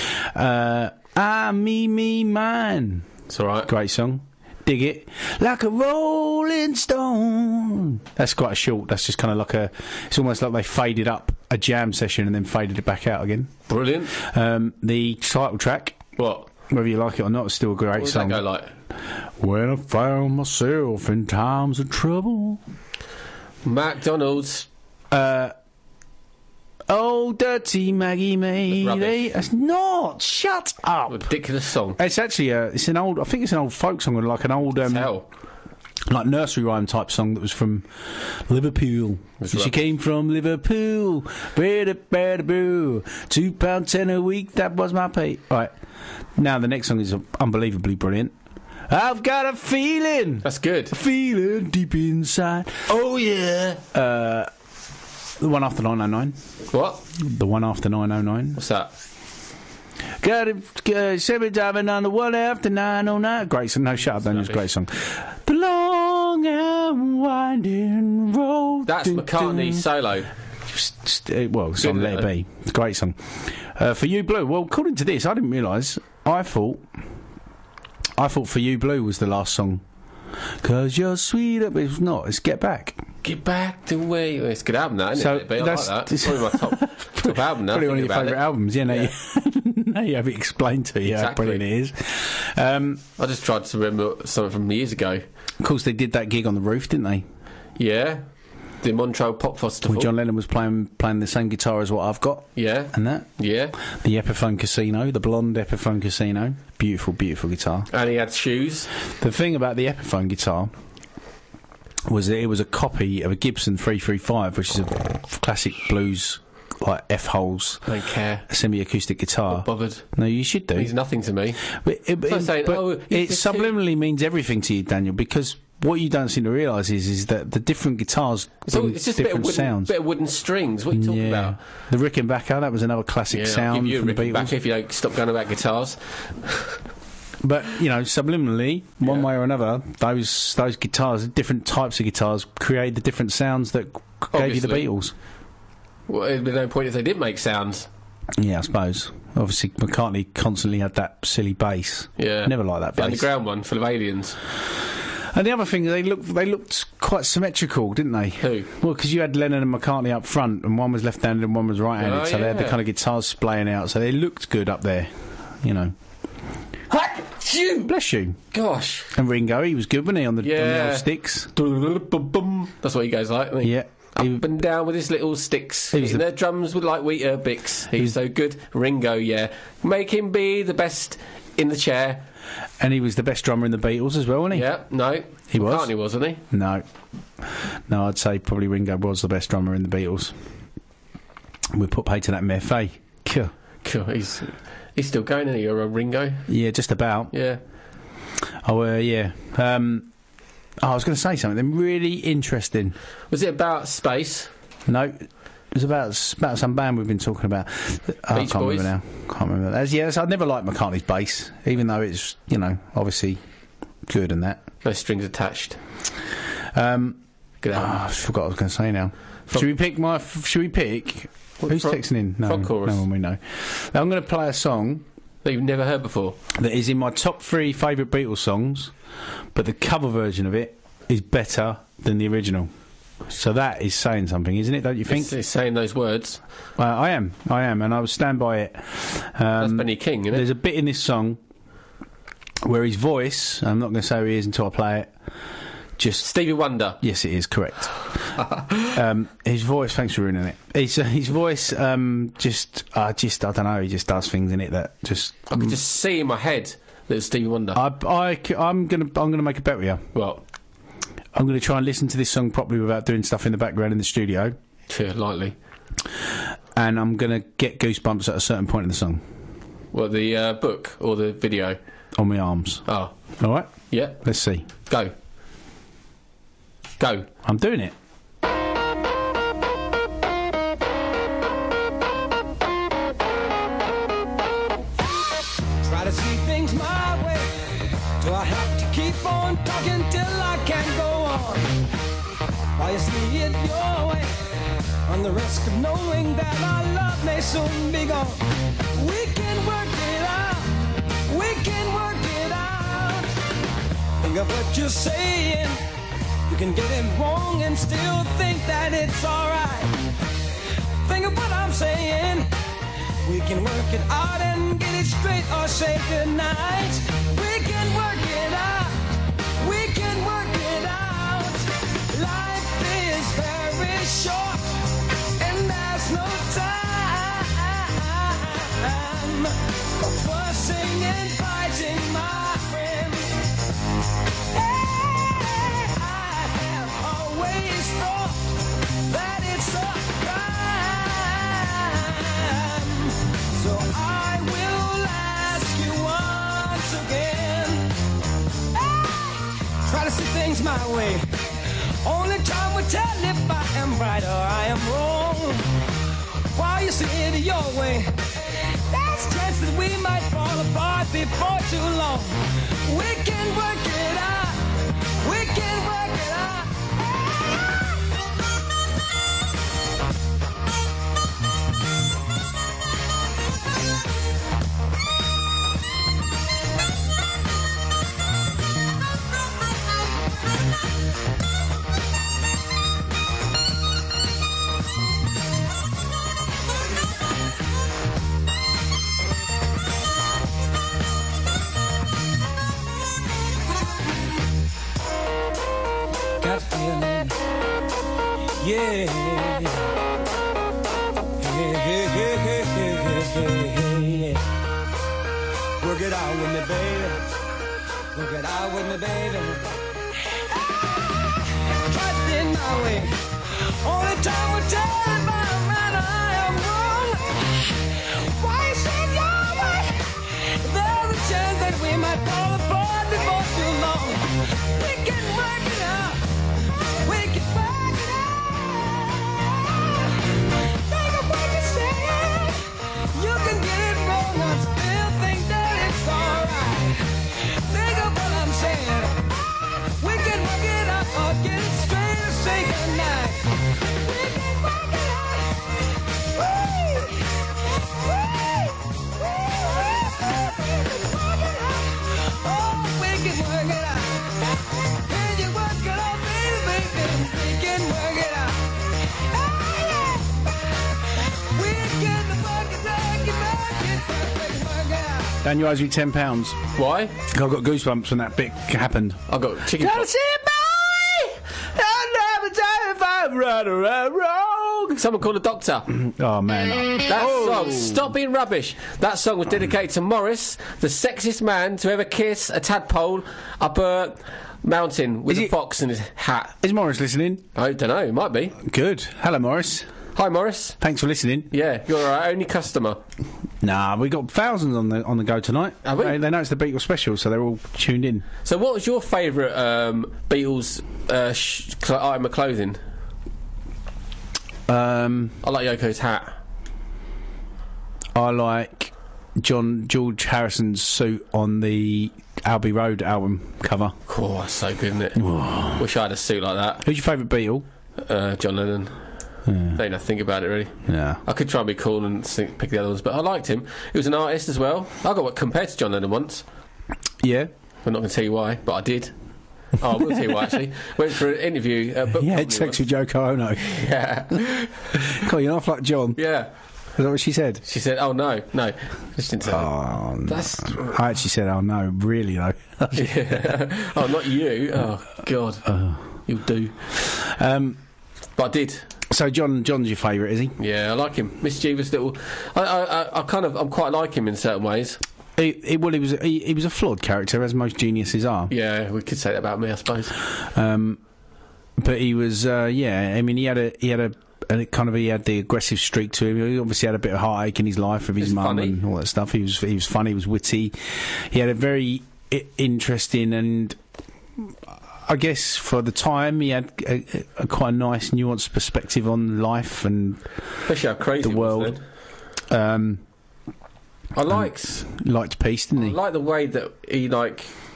Me, mine. It's alright. Great song. Dig it. Like a rolling stone. That's quite a short. That's just kind of like it's almost like they faded up a jam session and then faded it back out again. Brilliant. The title track. What? Whether you like it or not, it's still a great song. What does that go like? When I found myself in times of trouble. McDonald's. Oh, dirty Maggie May. That's not. Shut up. Ridiculous song. It's actually I think it's an old folk song, like an old like nursery rhyme type song that was from Liverpool. She came from Liverpool. £2.10 a week. That was my pay. Right. Now the next song is unbelievably brilliant. I've got a feeling. That's good. A feeling deep inside. Oh, yeah. The one after 909. What? The one after 909. What's that? Got it, 7 driving on the one after 909. Great song. No, shut up, Daniel. It's a great song. The long and winding road. That's McCartney's solo. Well, it's on Let It Be. It's a great song. For You Blue. Well, according to this, I didn't realise. I thought For You Blue was the last song. 'Cause you're sweet, but it's not. It's Get Back. Get Back the Way. Well, it's a good album, that, isn't it? I like that. It's probably my top album now. Probably one of your favourite albums. Yeah, now you have it explained to you how brilliant it is. I just tried to remember something from years ago. Of course, they did that gig on the roof, didn't they? Yeah. The Montreux Pop Festival. Well, John Lennon was playing the same guitar as what I've got. Yeah. And that. Yeah. The Epiphone Casino, the blonde Epiphone Casino. Beautiful, beautiful guitar. And he had shoes. The thing about the Epiphone guitar was that it was a copy of a Gibson 335, which is a classic blues, like F-holes. I don't care. Semi-acoustic guitar. Not bothered. No, you should do. Means nothing to me. But it subliminally means everything to you, Daniel, because what you don't seem to realise is that the different guitars bring it's just different a bit of sounds. Bit of wooden strings. What are you talking about? The Rickenbacker, that was another classic sound I'll give you from a the Beatles. Rickenbacker if you don't stop going about guitars. But, you know, subliminally, one way or another, those guitars, different types of guitars, create the different sounds that gave you the Beatles. Well, there'd be no point if they did make sounds. Yeah, I suppose. Obviously, McCartney constantly had that silly bass. Yeah. Never liked that The bass. underground one, full of aliens. And the other thing, they looked quite symmetrical, didn't they? Who? Well, because you had Lennon and McCartney up front, and one was left-handed and one was right-handed, so they had the kind of guitars splaying out, so they looked good up there, you know. Bless you. Gosh. And Ringo, he was good, wasn't he, on the old sticks? That's what he goes like, isn't he? Yeah. Up and down with his little sticks. Hitting their drums with like wheat Bix. He's so good. Ringo, yeah. Make him be the best in the chair. And he was the best drummer in the Beatles as well, wasn't he? Yeah, no. He was? McCartney was, wasn't he? No, I'd say probably Ringo was the best drummer in the Beatles. We put pay to that myth, eh? Cool. He's still going, isn't he, or Ringo? Yeah, just about. Yeah. Oh, yeah. I was going to say something really interesting. Was it about space? No, it was about some band we've been talking about. I can't remember now. Can't remember that. Yes, I'd never liked McCartney's bass, even though it's, you know, obviously good and that. No strings attached. Good I forgot what I was going to say now. Should we pick? Who's texting in? No, frog chorus. No one we know. Now, I'm going to play a song that you've never heard before. That is in my top 3 favourite Beatles songs, but the cover version of it is better than the original. So that is saying something, isn't it? Don't you think? It's saying those words. I am, and I will stand by it. That's Benny King, isn't it? There's a bit in this song where his voice, I'm not going to say who he is until I play it, just... Stevie Wonder. Yes, it is, correct. His voice, thanks for ruining it. His voice, I don't know, he just does things in it that just... I can just see in my head that it's Stevie Wonder. I'm gonna make a bet with you. Well, I'm going to try and listen to this song properly without doing stuff in the background in the studio. Yeah, lightly. And I'm going to get goosebumps at a certain point in the song. What, the book or the video? On my arms. Oh. All right? Yeah. Let's see. Go. I'm doing it. Try to see things my way. Do I have to keep on talking till I can't go on? While you see it your way, on the risk of knowing that our love may soon be gone. We can work it out. We can work it out. Think of what you're saying. You can get it wrong and still think that it's alright. Think of what I'm saying. We can work it out and get it straight or say goodnight. We can work it out. We can work it out. Life is very short and there's no time for fussing and fighting, my friend. Hey, I have always thought that it's a crime. So I will ask you once again. see things my way. Only time will tell if I am right or I am wrong. While you see it your way, there's a chance that we might fall apart before too long. We can work it out. We can work it out. Got a feeling, yeah. Work it out with me, baby. Work it out with me, baby. Trust in my way. Only time will tell if I'm right or I am wrong. Why you say your way? There's a chance that we might fall apart before too long. We can work it out. We can work it out. Think of what you said. You can get it wrong and still think that it's alright. Think of what I'm saying. We can work it out or get it straight or say goodnight. We can work it out. Oh, we can work it out. Can you work it out, baby, baby? We can work it out. Oh, yeah. We can work it out. Dan, you owes me £10. Why? I got goosebumps when that bit happened. I got chicken Gotta pox. see it, boy! I'll never tell if I'm right or I'm wrong. Someone call a doctor. Oh, man. That song, stop being rubbish. That song was dedicated to Morris, the sexiest man to ever kiss a tadpole up a mountain with Is a it- fox in his hat. Is Morris listening? I don't know, it might be. Good. Hello, Morris. Hi, Morris. Thanks for listening. Yeah, you're our only customer. Nah, we got thousands on the go tonight. Have we? They know it's the Beatles special, so they're all tuned in. So, what was your favourite Beatles item of clothing? I like Yoko's hat. I like George Harrison's suit on the Abbey Road album cover. Oh, that's so good, isn't it? Wish I had a suit like that. Who's your favourite Beatle? John Lennon. Don't even think about it, really. Yeah. I could try and be cool and pick the other ones, but I liked him. He was an artist as well. I got compared to John Lennon once. Yeah. I'm not going to tell you why, but I did. Oh, I will tell you why, actually. Went for an interview at Book Yeah, Company sex with Yoko Ono. Yeah. God, you're not like John. Yeah. Is that what she said? She said, oh, no. Just didn't say Oh, no. That's... I actually said, oh, no, really, though. Yeah. Oh, not you. Oh, God. You'll do. But I did. So John's your favourite, is he? Yeah, I like him. Mischievous little... I'm quite like him in certain ways. He was a flawed character, as most geniuses are. Yeah, we could say that about me, I suppose. But he was, yeah. I mean, he had the aggressive streak to him. He obviously had a bit of heartache in his life with his mum and all that stuff. He was funny. He was witty. He had a very interesting and, I guess, for the time, he had a quite nice, nuanced perspective on life and especially how crazy the world. I liked peace, didn't he? I like the way that he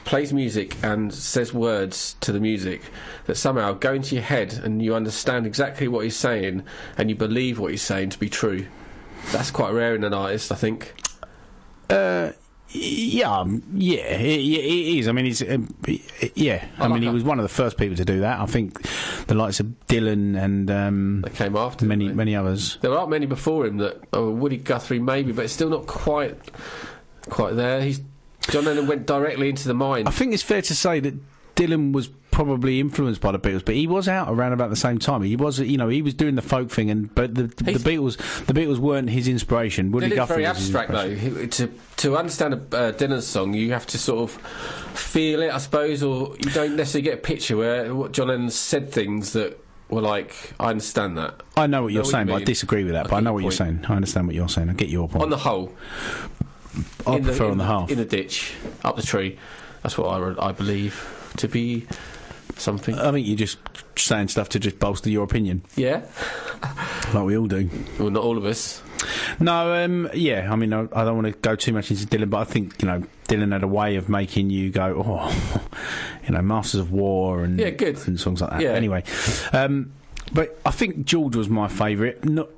plays music and says words to the music that somehow go into your head and you understand exactly what he's saying and you believe what he's saying to be true. That's quite rare in an artist, I think. Yeah, it is. I mean, he was one of the first people to do that. I think the likes of Dylan and they came after many others. There aren't many before him that. Woody Guthrie maybe, but it's still not quite there. John Lennon went directly into the mind. I think it's fair to say that Dylan was probably influenced by the Beatles, but he was out around about the same time. He was, he was doing the folk thing, but the Beatles weren't his inspiration. Woody Guthrie very was his abstract though. To understand a Dylan song, you have to sort of feel it, I suppose, or you don't necessarily get a picture where John Lennon said things that were like, I understand that. I know what you're saying, but I disagree with that. But I know what you're saying. I understand what you're saying. I get your point. On the whole, I prefer on the half. In the ditch, up the tree. That's what I believe to be something. I think you're just saying stuff to just bolster your opinion, Yeah. like we all do. Well, not all of us. No, yeah. I mean, I don't want to go too much into Dylan, but I think Dylan had a way of making you go, oh, Masters of War and good and songs like that. Yeah. Anyway, but I think George was my favourite. Not.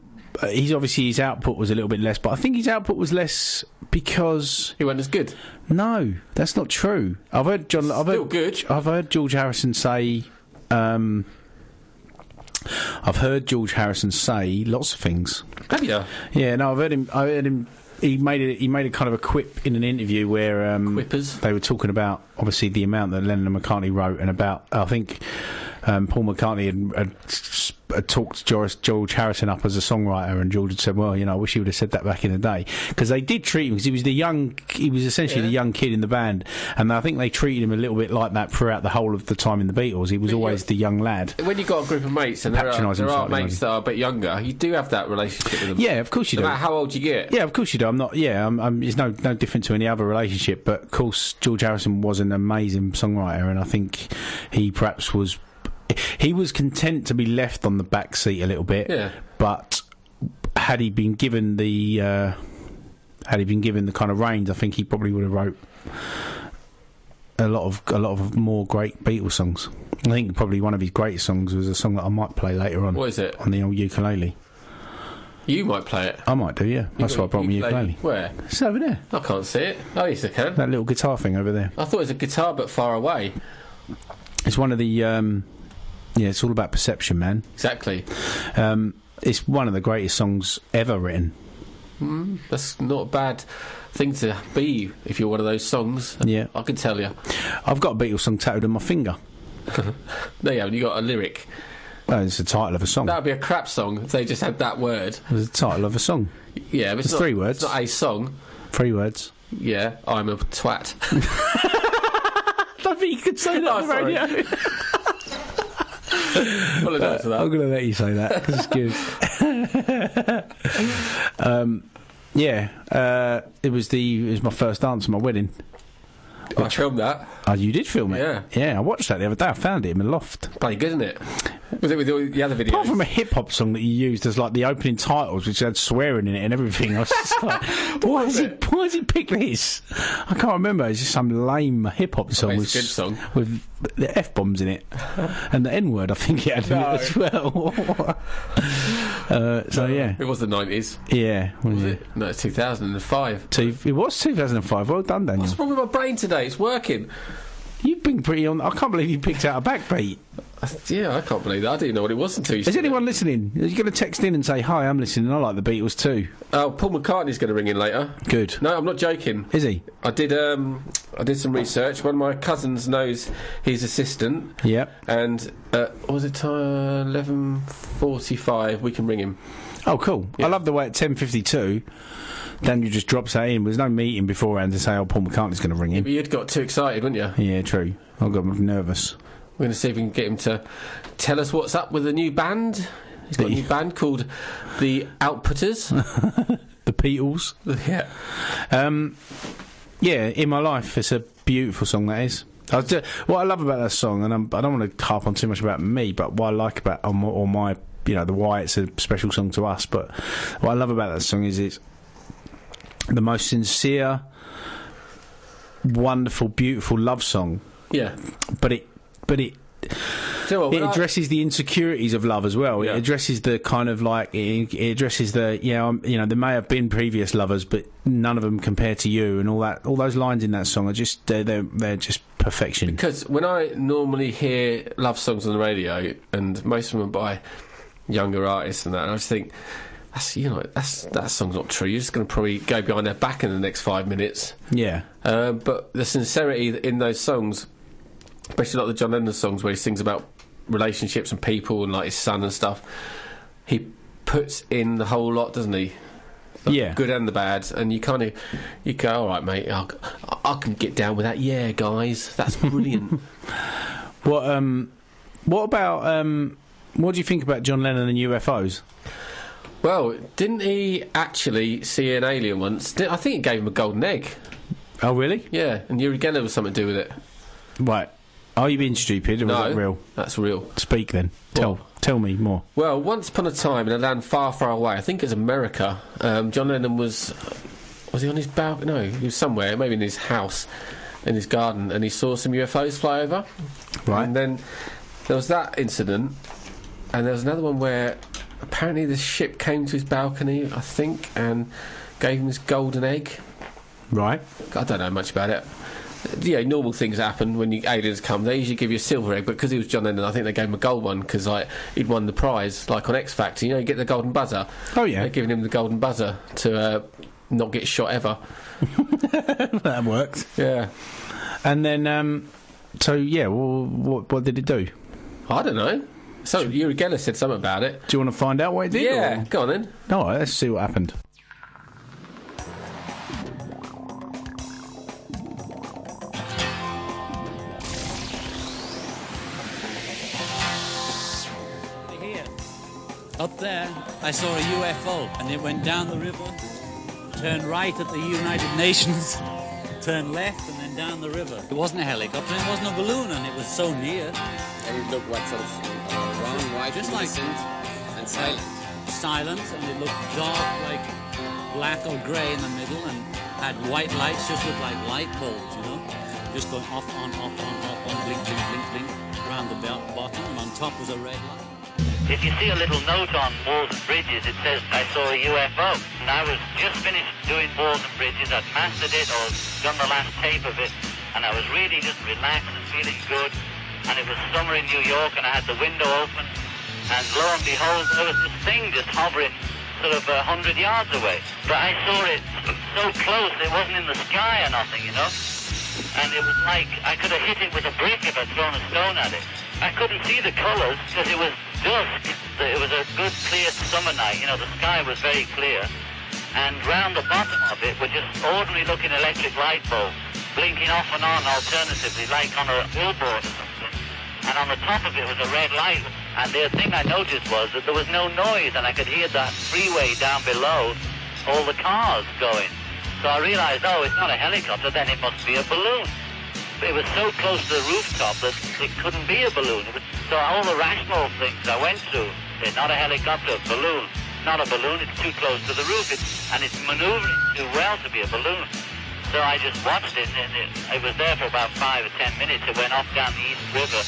His output was a little bit less, but I think his output was less because He wasn't as good. no, that's not true. I've heard John. Still good. I've heard George Harrison say. I've heard George Harrison say lots of things. Have you? Yeah, no, I've heard him. I heard him. He made a kind of a quip in an interview where Quippers. they were talking about obviously the amount that Lennon and McCartney wrote, and about I think Paul McCartney had talked George Harrison up as a songwriter, and George had said, well, I wish he would have said that back in the day, because they did treat him, because he was essentially the young kid in the band, and I think they treated him a little bit like that throughout the whole of the time in the Beatles. He was always the young lad. When you've got a group of mates and there are mates that are a bit younger, you do have that relationship with them. Yeah, of course you do. No matter how old you get. Yeah, of course you do. It's no different to any other relationship, but of course George Harrison was an amazing songwriter, and I think he perhaps was. He was content to be left on the back seat a little bit, but had he been given the kind of reins, I think he probably would have wrote a lot of more great Beatles songs. I think probably one of his greatest songs was a song that I might play later on. What is it? On the old ukulele. You might play it. I might do, yeah. That's why I brought my ukulele. Where? It's over there. I can't see it. Oh, yes, I can. That little guitar thing over there. I thought it was a guitar, but far away. It's one of the. It's all about perception, man. Exactly. It's one of the greatest songs ever written. That's not a bad thing to be if you're one of those songs. Yeah. I can tell you. I've got a Beatles song tattooed on my finger. No, you haven't. You got a lyric. Well, it's the title of a song. That would be a crap song if they just had that word. It's the title of a song. Yeah, but it's not, 3 words. It's not a song. 3 words. Yeah, I'm a twat. I don't think you could say that on the radio. Apologise for that. I'm going to let you say that, because it's good. It was my first dance at my wedding. I filmed that. Oh, you did film it? Yeah, I watched that the other day. I found it in my loft. Bloody good, isn't it? Was it with all the other videos? Apart from a hip-hop song that you used as like the opening titles, which had swearing in it and everything, I was just like, why has he picked this? I can't remember. It's just some lame hip-hop song, it's a good song with the F-bombs in it and the N-word, I think it had in it as well. Yeah. It was the 90s. Yeah. Was it? No, it's 2005. It was 2005. Well done, Daniel. What's wrong with my brain today? It's working. You've been pretty on. I can't believe you picked out a backbeat. Yeah, I can't believe that. I didn't know what it was until you said Is anyone listening? Are you going to text in and say, hi, I'm listening, I like the Beatles too? Oh, Paul McCartney's going to ring in later. Good. No, I'm not joking. Is he? I did some research. One of my cousins knows his assistant. Yep. And, what was it time? 11:45, we can ring him. Oh, cool. Yeah. I love the way at 10:52... Daniel just drops that in. There's no meeting beforehand to say, oh, Paul McCartney's going to ring in. But you'd got too excited, wouldn't you? Yeah, true. I got nervous. We're going to see if we can get him to tell us what's up with a new band. He's got a new band called The Outputters. The Beatles. Yeah. Yeah, In My Life. It's a beautiful song, that is. What I love about that song, and I don't want to harp on too much about me, but what I like about or my, the why it's a special song to us, but what I love about that song is it's the most sincere, wonderful, beautiful love song. Yeah. But it addresses the insecurities of love as well. Yeah. It addresses the kind of like it addresses the there may have been previous lovers, but none of them compare to you, and all that. All those lines in that song are just they're just perfection. Because when I normally hear love songs on the radio, and most of them are by younger artists and that, and I just think, that song's not true. You're just going to probably go behind their back in the next 5 minutes. Yeah. But the sincerity in those songs, especially like the John Lennon songs where he sings about relationships and people and like his son and stuff, he puts in the whole lot, doesn't he? Like yeah. Good and the bad, and you go, all right, mate, I can get down with that. Yeah, guys, that's brilliant. What about what do you think about John Lennon and UFOs? Well, didn't he actually see an alien once? I think it gave him a golden egg. Oh, really? Yeah, and Uri Geller was something to do with it. Right. Are you being stupid, or is that real? That's real. Speak then. Tell me more. Well, once upon a time in a land far, far away, I think it's America, John Lennon was he on his balcony? No, he was somewhere, maybe in his house, in his garden, and he saw some UFOs fly over. Right. And then there was that incident, and there was another one where apparently the ship came to his balcony, I think, and gave him this golden egg. Right. I don't know much about it. Yeah, normal things happen when aliens come. They usually give you a silver egg, but because he was John Lennon, I think they gave him a gold one because he'd won the prize, like on X Factor. You get the golden buzzer. Oh yeah. They're giving him the golden buzzer to not get shot ever. That worked. Yeah. And then, so yeah, well, what did it do? I don't know. So Uri Geller said something about it. Do you want to find out what it did? Yeah, go on then. All right, let's see what happened. Up there, I saw a UFO, and it went down the river, turned right at the United Nations, turned left, and then down the river. It wasn't a helicopter, it wasn't a balloon, and it was so near. And it looked what sort of brown, white, just like and silent. Silent, and it looked dark, like black or grey in the middle, and had white lights, just looked like light bulbs, just going off, on, blink, blink, blink, blink, around the bottom, and on top was a red light. If you see a little note on walls and bridges, it says, I saw a UFO. And I was just finished doing walls and bridges. I'd mastered it or done the last tape of it. And I was really just relaxed and feeling good. And it was summer in New York and I had the window open. And lo and behold, there was this thing just hovering sort of 100 yards away. But I saw it so close, it wasn't in the sky or nothing, And it was like I could have hit it with a brick if I'd thrown a stone at it. I couldn't see the colours because it was dusk. It was a good, clear summer night. The sky was very clear. And round the bottom of it were just ordinary-looking electric light bulbs, blinking off and on alternatively, like on a billboard or something. And on the top of it was a red light. And the thing I noticed was that there was no noise, and I could hear that freeway down below, all the cars going. So I realised, it's not a helicopter, then it must be a balloon. It was so close to the rooftop that it couldn't be a balloon. So all the rational things I went through, it's not a helicopter, balloon. Not a balloon, it's too close to the roof. And it's manoeuvring too well to be a balloon. So I just watched it, and it was there for about 5 or 10 minutes. It went off down the East River,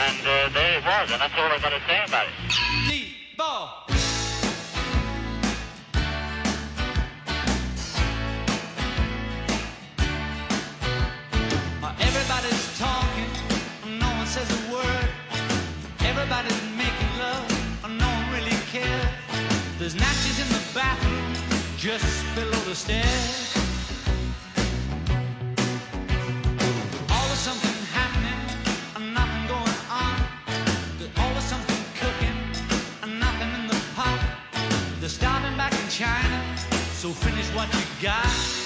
and there it was, and that's all I've got to say about it. Everybody's talking, no one says a word. Everybody's making love, no one really cares. There's matches in the bathroom, just below the stairs. Always something happening, and nothing going on. There's always something cooking, and nothing in the pot. They're starting back in China, so finish what you got.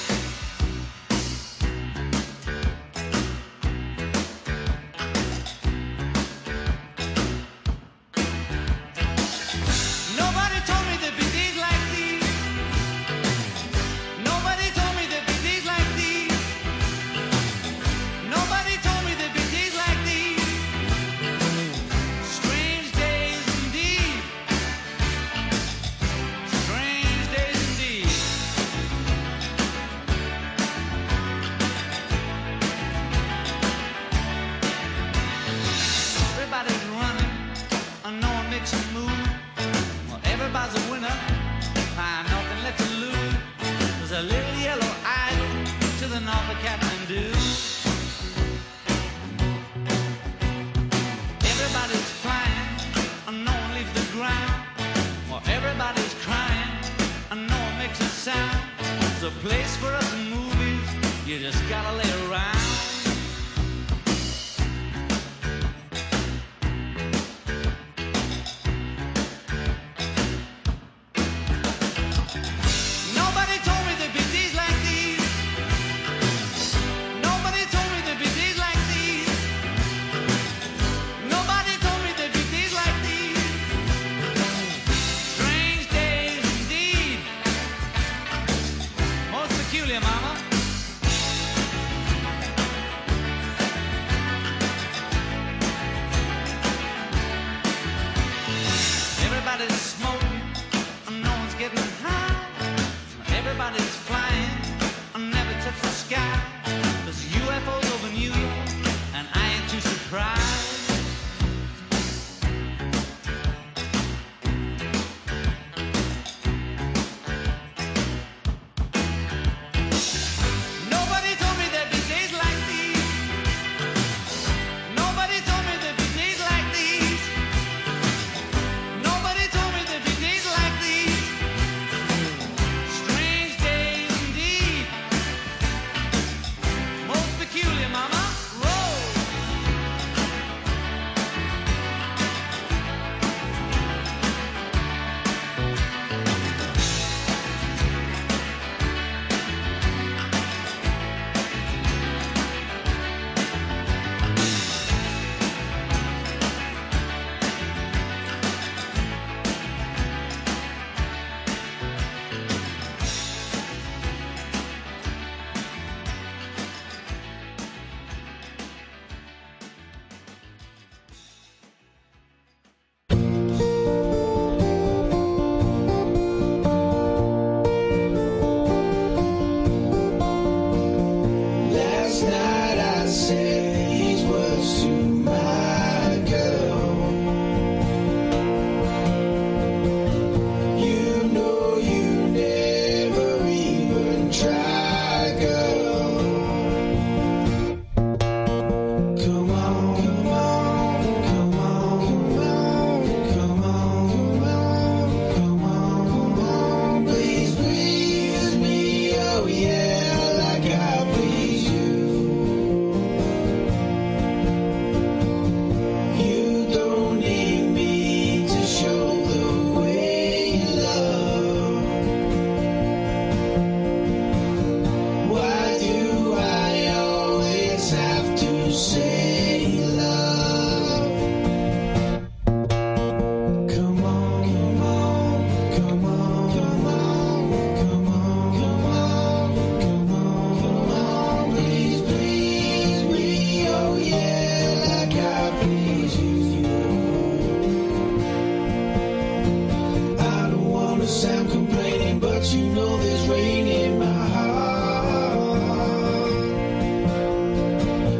you know there's rain in my heart.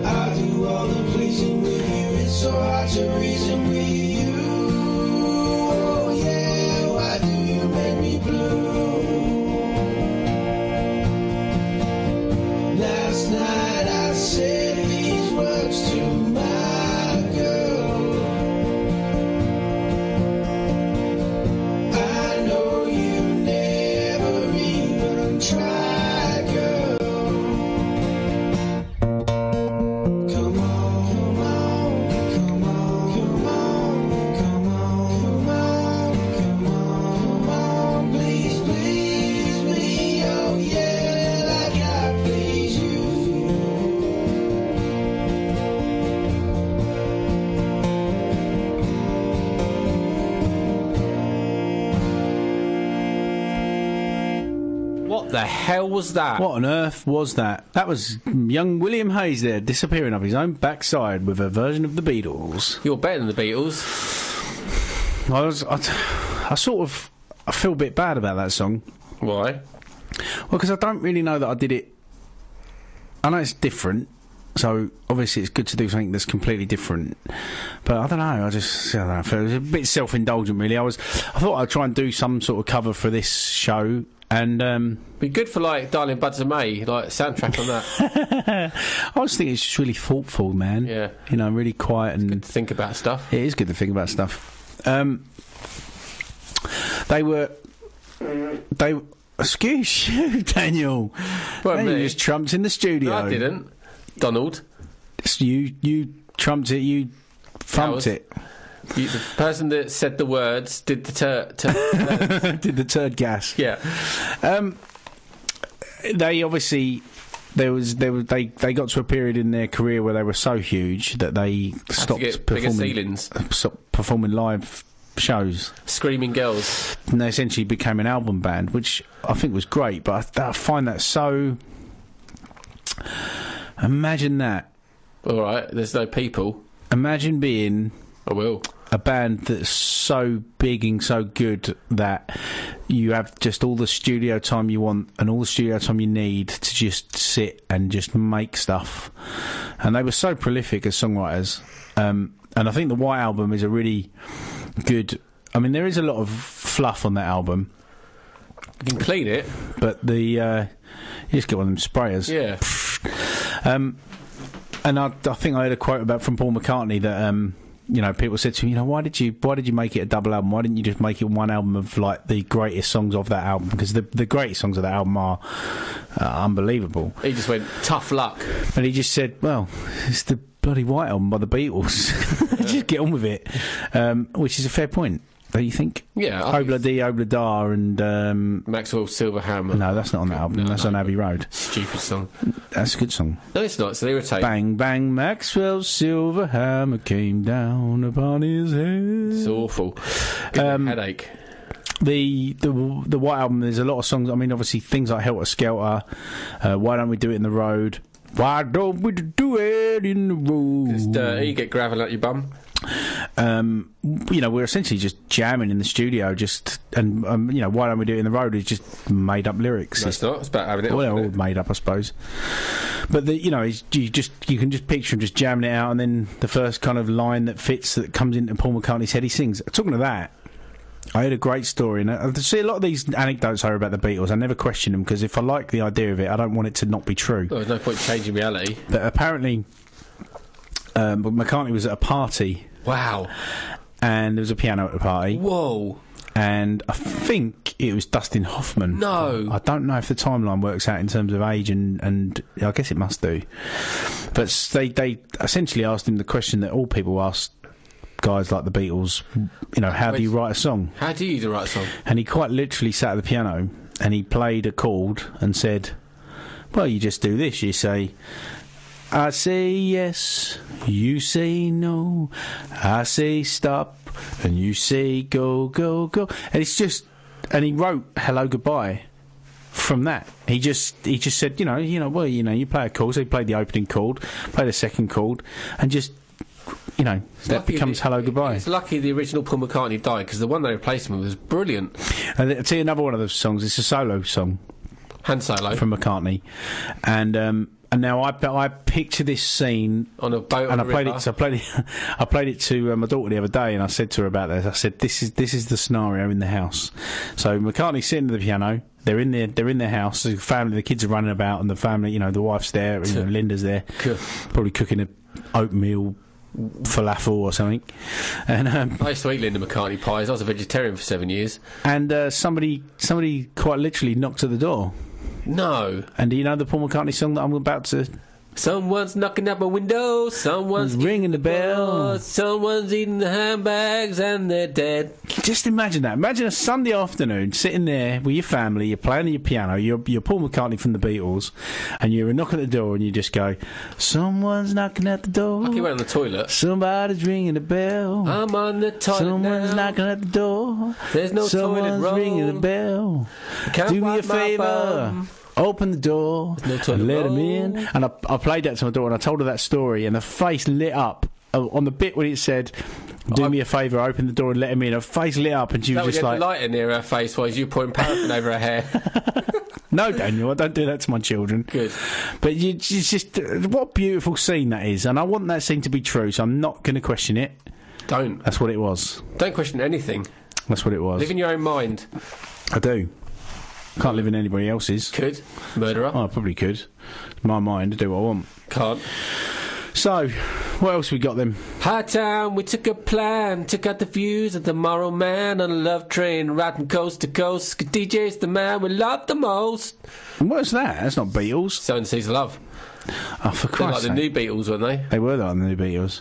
I do all the pleasing with you, it's so hard to reason with you. Oh yeah, why do you make me blue? Last night I said these words to my girl. I know you never even tried, girl. Come on, come on, come on, come on, come on, come on, come on, come on, please, please me, oh yeah, like I please you. What the hell was that? What on earth was that? That was young William Hayes there, disappearing up his own backside with a version of the Beatles. You're better than the Beatles. I feel a bit bad about that song. Why? Well, because I don't really know that I did it. I know it's different, so obviously it's good to do something that's completely different. But I don't know. I don't know. I feel it was a bit self-indulgent, really. I thought I'd try and do some sort of cover for this show. And be good for like Darling Buds of May, like soundtrack on that. I was thinking it's just really thoughtful, man. Yeah, you know, really quiet and good to think about stuff. It is good to think about stuff. They excuse you, Daniel. Well, you just trumped in the studio. No, I didn't. Donald, you trumped it. You thumped it. The person that said the words did the did the turd gas. Yeah. They obviously they got to a period in their career where they were so huge that they stopped performing live shows. Screaming Girls. And they essentially became an album band, which I think was great. But I find that so. Imagine that. All right. There's no people. Imagine being. I will. A band that's so big and so good that you have just all the studio time you want and all the studio time you need to just sit and just make stuff. And they were so prolific as songwriters. And I think the White Album is a really good... I mean, there is a lot of fluff on that album. You can clean it. But you just get one of them sprayers. Yeah. And I think I heard a quote from Paul McCartney that... you know, people said to me, you know, why did you make it a double album? Why didn't you just make it one album of like the greatest songs of that album? Because the greatest songs of that album are unbelievable. He just went tough luck, and he just said, "Well, it's the bloody White Album by the Beatles. Just get on with it," which is a fair point. Don't you think? Yeah. Obla Dee, Obla Da, and Maxwell Silver Hammer. No, that's not on that album. That's on Abbey Road. Stupid song. That's a good song. No, it's not. It's irritating. Bang bang, Maxwell's silver hammer came down upon his head. It's awful. Headache. The White Album. There's a lot of songs. I mean, obviously things like Helter Skelter. Why Don't We Do It in the Road? Why don't we do it in the road? It's dirty. You get gravel out your bum. You know, we're essentially just jamming in the studio, and you know, Why Don't We Do It in the Road is just made up lyrics. No, it's not. It's about having it. Well, they're all made up, I suppose. But you know, you can just picture him just jamming it out, and then the first kind of line that fits that comes into Paul McCartney's head, he sings. Talking of that, I heard a great story, and I see a lot of these anecdotes I hear about the Beatles. I never question them because if I like the idea of it, I don't want it to not be true. Well, there's no point changing reality. But apparently, McCartney was at a party. Wow. And there was a piano at the party. Whoa. And I think it was Dustin Hoffman. No. I don't know if the timeline works out in terms of age, and I guess it must do. But they essentially asked him the question that all people ask guys like the Beatles, you know, how do you write a song? How do you write a song? And he quite literally sat at the piano and he played a chord and said, well, you just do this. You say... I say yes, you say no, I say stop, and you say go, go, go. And it's just, and he wrote Hello Goodbye from that. He just said, you know, well, you know, you play a chord, so he played the opening chord, played the second chord, and just that becomes Hello Goodbye. It's lucky the original Paul McCartney died, because the one they replaced him with was brilliant. And I'll tell you another one of those songs. It's a solo song. Hand solo. From McCartney. And now I picture this scene on a boat, and I played it to my daughter the other day, and I said to her about this. I said, "This is the scenario in the house." So McCartney's sitting at the piano. They're in their house. The family, the kids are running about, and the family, the wife's there. Linda's there, probably cooking a oatmeal falafel or something. And I used to eat Linda McCartney pies. I was a vegetarian for 7 years. And somebody quite literally knocked at the door. No. And do you know the Paul McCartney song that I'm about to... Someone's knocking at my window, someone's ringing the bell, someone's eating the handbags and they're dead. Just imagine that. Imagine a Sunday afternoon sitting there with your family, you're playing your piano, you're Paul McCartney from the Beatles, and you're knocking at the door and you just go, someone's knocking at the door. Like he went on the toilet. Somebody's ringing the bell. I'm on the toilet. Someone's knocking at the door. There's no toilet roll. Someone's ringing the bell. Do me a favour. Open the door and let him in. And I played that to my daughter and I told her that story, and her face lit up on the bit when it said, do me a favour, open the door and let him in. Her face lit up and she was just like... That lighter near her face while you pouring paraffin over her hair. No, Daniel, I don't do that to my children. Good. But it's just... what a beautiful scene that is. And I want that scene to be true, so I'm not going to question it. Don't. That's what it was. Don't question anything. That's what it was. Live in your own mind. I do. Can't live in anybody else's. Could. Murderer. Oh, I probably could. It's my mind to do what I want. Can't. So, what else we got then? High time, we took a plan, took out the views of tomorrow man on a love train, riding coast to coast. DJ's the man we love the most. And what's that? That's not Beatles. Seven Seas of Love. Oh, for Christ's like the new Beatles, weren't they? They were like the new Beatles.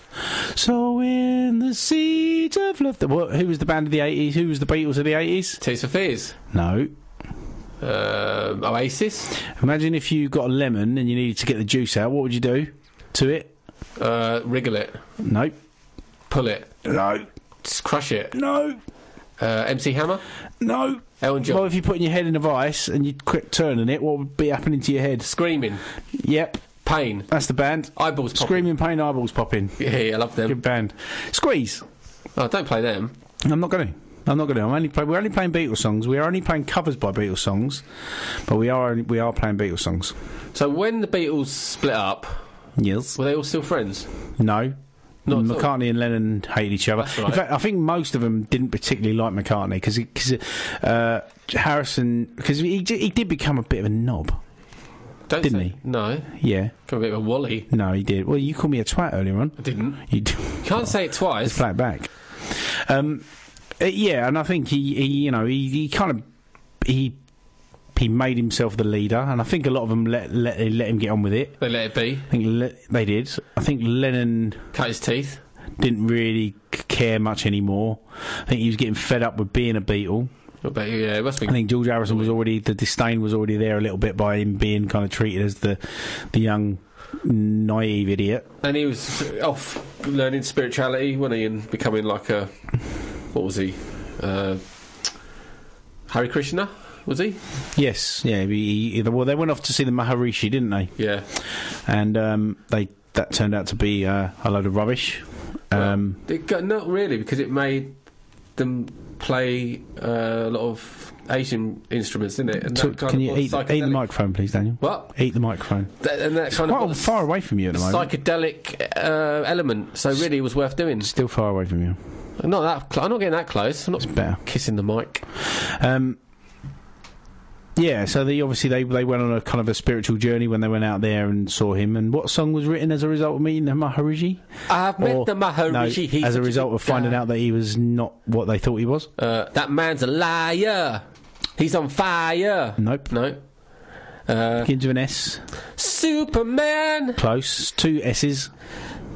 So in the seeds of love... who was the band of the 80s? Who was the Beatles of the 80s? Tears for Fears. No. Oasis. Imagine if you got a lemon and you needed to get the juice out. What would you do to it? Wriggle it. No. Pull it. No. Just crush it. No. MC Hammer. No. Elton John. Well, if you're putting your head in a vice and you quit turning it, what would be happening to your head? Screaming. Yep. Pain. That's the band. Eyeballs popping. Screaming Pain, eyeballs popping. Yeah, I love them. Good band. Squeeze. Oh, don't play them. I'm not going to. We're only playing Beatles songs. We are only playing covers by Beatles songs, but we are playing Beatles songs. So when the Beatles split up, yes, were they all still friends? No. Not McCartney and Lennon hated each other. That's right. In fact, I think most of them didn't particularly like McCartney because Harrison, because he did become a bit of a knob. Didn't he? No. Yeah. Become a bit of a wally. No, he did. Well, you called me a twat earlier on. I didn't. You can't say it twice. Let's play it back. Yeah, and I think he made himself the leader, and I think a lot of them let him get on with it. They let it be. I think they did. I think Lennon cut his teeth. Didn't really care much anymore. I think he was getting fed up with being a Beatle. Yeah, it must be. I think George Harrison the disdain was already there a little bit by him being kind of treated as the young naive idiot. And he was off learning spirituality, wasn't he, and becoming like a... What was he? Hare Krishna, was he? Yes, yeah. Well, they went off to see the Maharishi, didn't they? Yeah. And that turned out to be a load of rubbish. Not really, because it made them play a lot of Asian instruments, didn't it? And so can you eat the microphone, please, Daniel? What? Eat the microphone. It's quite far away from you at the moment. Psychedelic element, so really it was worth doing. Still far away from you. I'm not getting that close. I'm not better. Kissing the mic. Yeah, so they went on a kind of a spiritual journey when they went out there and saw him. And what song was written as a result of meeting the Maharishi? I've met the Maharishi. No, as a result of finding out that he was not what they thought he was. That man's a liar. He's on fire. Nope. No. Begins with an S. Superman. Close. 2 S's.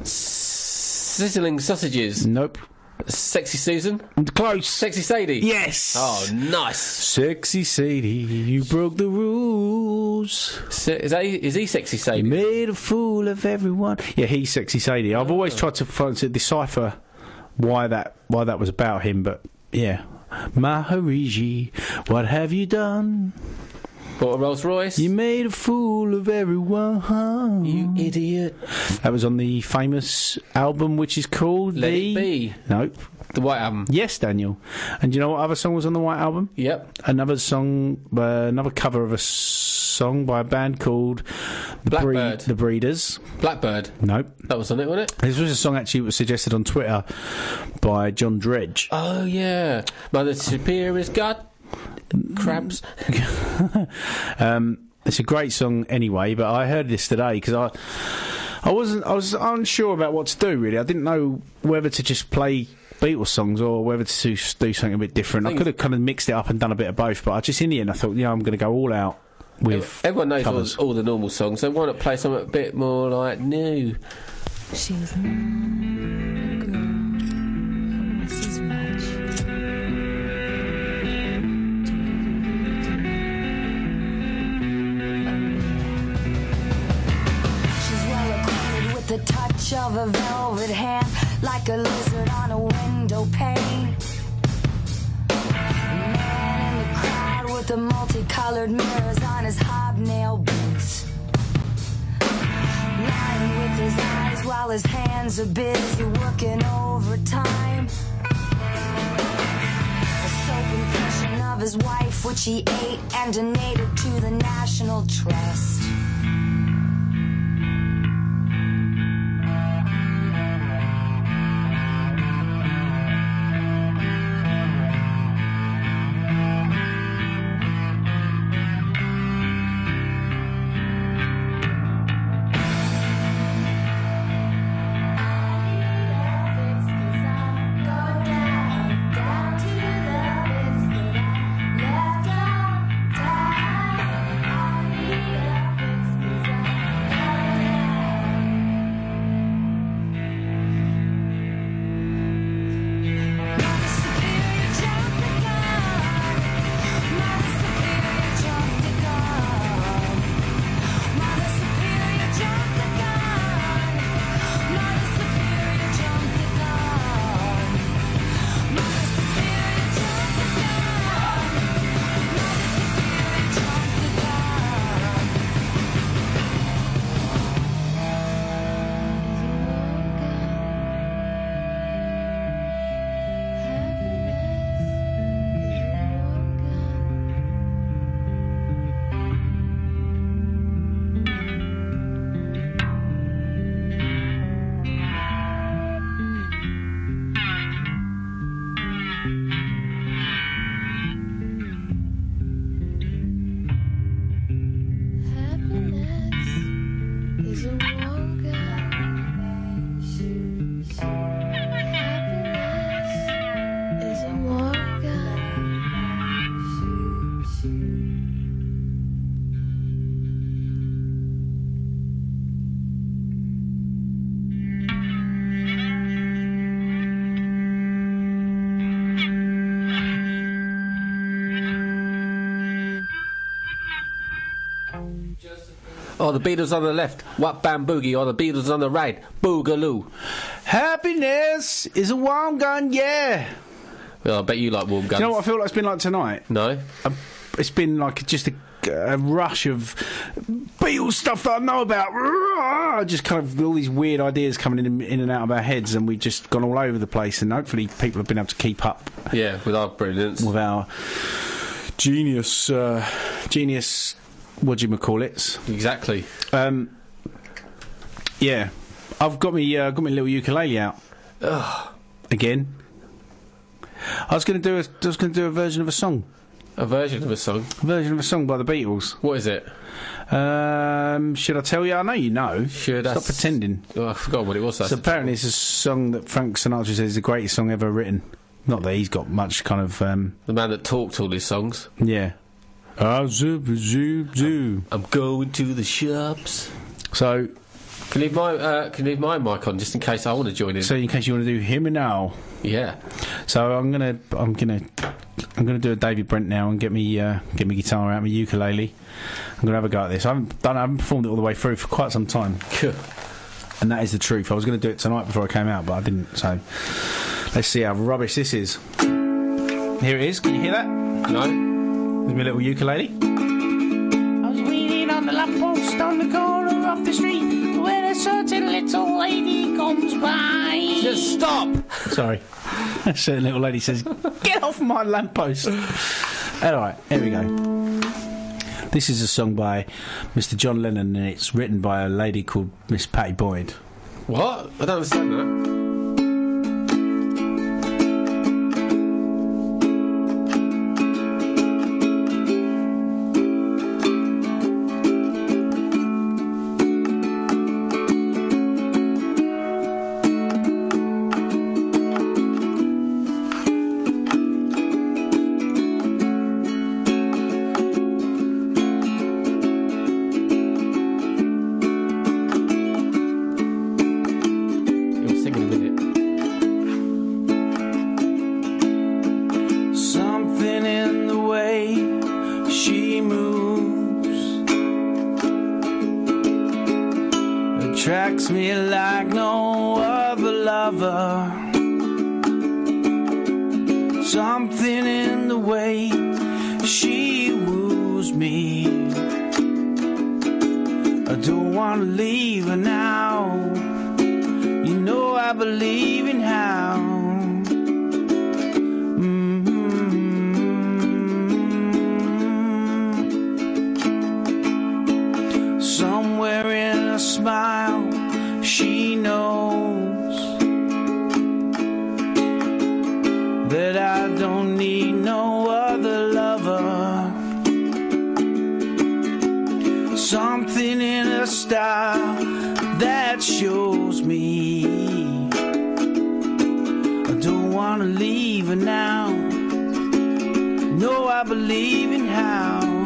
Sizzling sausages. Nope. Sexy Susan? Close. Sexy Sadie? Yes! Oh, nice. Sexy Sadie, you broke the rules. Is he Sexy Sadie? You made a fool of everyone. Yeah, he's Sexy Sadie. I've always tried to decipher why that was about him, but yeah. Maharishi, what have you done? Bought a Rolls Royce. You made a fool of everyone. You idiot. That was on the famous album, which is called Let It Be. Nope. The White Album. Yes, Daniel. And do you know what other song was on the White Album? Yep. Another song, another cover of a song by a band called Blackbird. The Breeders. Blackbird. Nope. That was on it, wasn't it? This was a song actually that was suggested on Twitter by John Dredge. Oh, yeah. Mother Superior's got crabs. It's a great song anyway, but I heard this today because I was unsure about what to do, really. I didn't know whether to just play Beatles songs or whether to do something a bit different. I could have kind of mixed it up and done a bit of both, but in the end I thought, I'm going to go all out with everyone knows covers. all the normal songs, so why not play something a bit more like new? She was not a girl who misses much. She's well acquainted with the touch of a velvet hand, like a lizard on a window pane. Man in the crowd with the multicolored mirrors on his hobnail boots, lying with his eyes while his hands are busy working overtime. A soap impression of his wife, which he ate and donated to the National Trust. Oh, the Beatles on the left, What Bam Boogie, or the Beatles on the right, Boogaloo. Happiness is a warm gun, yeah. Well, I bet you like warm guns. Do you know what I feel like it's been like tonight? No. It's been like just a rush of Beatles stuff that I know about. Just kind of all these weird ideas coming in and out of our heads, and we've just gone all over the place, and hopefully people have been able to keep up. Yeah, with our brilliance. With our genius, whatchamacallits. Exactly. Yeah. I've got me little ukulele out. Ugh. Again. I was going to do a version of a song. A version of a song? A version of a song by the Beatles. What is it? Should I tell you? I know you know. Stop pretending. Oh, I forgot what it was. So apparently it's a song that Frank Sinatra says is the greatest song ever written. Not that he's got much kind of... the man that talked all his songs. Yeah. I'm going to the shops. So... Can you leave my mic on just in case I want to join in? So in case you want to do Hear Me Now. Yeah. So I'm gonna do a David Brent now and get me guitar out, my ukulele. I'm gonna have a go at this. I haven't performed it all the way through for quite some time. Cool. And that is the truth. I was gonna do it tonight before I came out, but I didn't. So let's see how rubbish this is. Here it is. Can you hear that? No. There's my little ukulele. the lamppost on the corner of the street where a certain little lady comes by. Just stop! Sorry. A certain little lady says, "Get off my lamppost." Alright, here we go. This is a song by Mr. John Lennon, and it's written by a lady called Miss Patty Boyd. What? I don't understand that. Attracts me like no other lover. Something in the way she woos me. I don't want to leave her now. You know I believe in how. Somewhere in a smile she knows that I don't need no other lover. Something in her style that shows me I don't want to leave her now. No, I believe in how.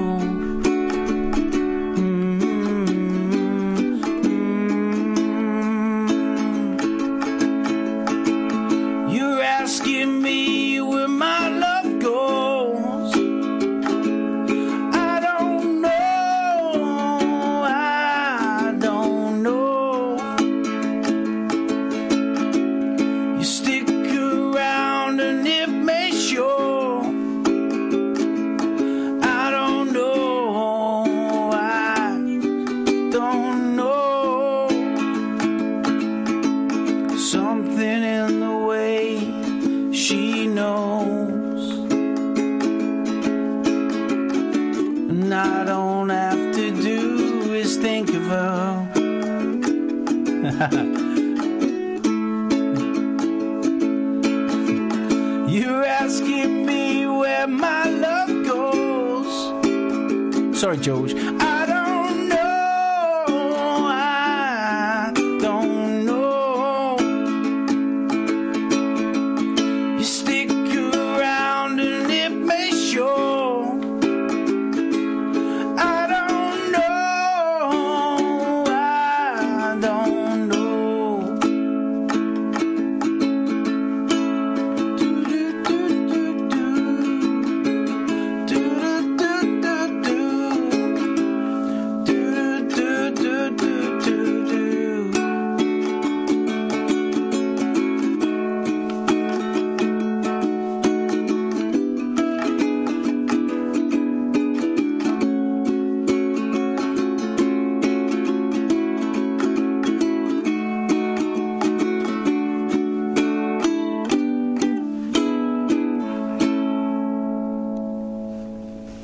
Asking me where my love goes. I don't know, I don't know. You stick around and it may show. I don't know, I don't know. Something in the way she knows, and I don't have to do is think of her. You're asking me where my love goes. Sorry, George. I don't know, I don't know. You stick around and it may show. I don't know, I don't know.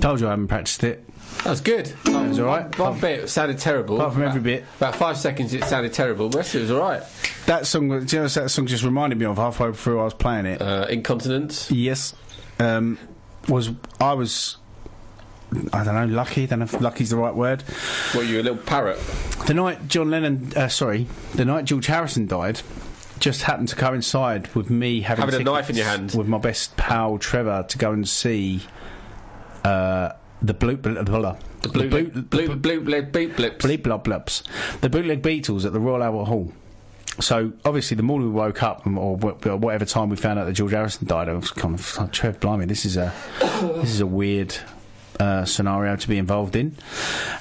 Told you I haven't practiced it. That was good. That was alright. One bit sounded terrible. Apart from every bit. About 5 seconds it sounded terrible, the rest of it was alright. That song, do you know what that song just reminded me of halfway through I was playing it? Incontinence? Yes. I was, I don't know, lucky. Don't know if lucky's the right word. What, you a little parrot? The night the night George Harrison died just happened to coincide with me having a knife in your hand with my best pal Trevor to go and see the bootleg Beatles at the Royal Albert Hall. So obviously the morning we woke up, or whatever time we found out that George Harrison died, I was kind of like, Trev, blimey, this is a weird scenario to be involved in.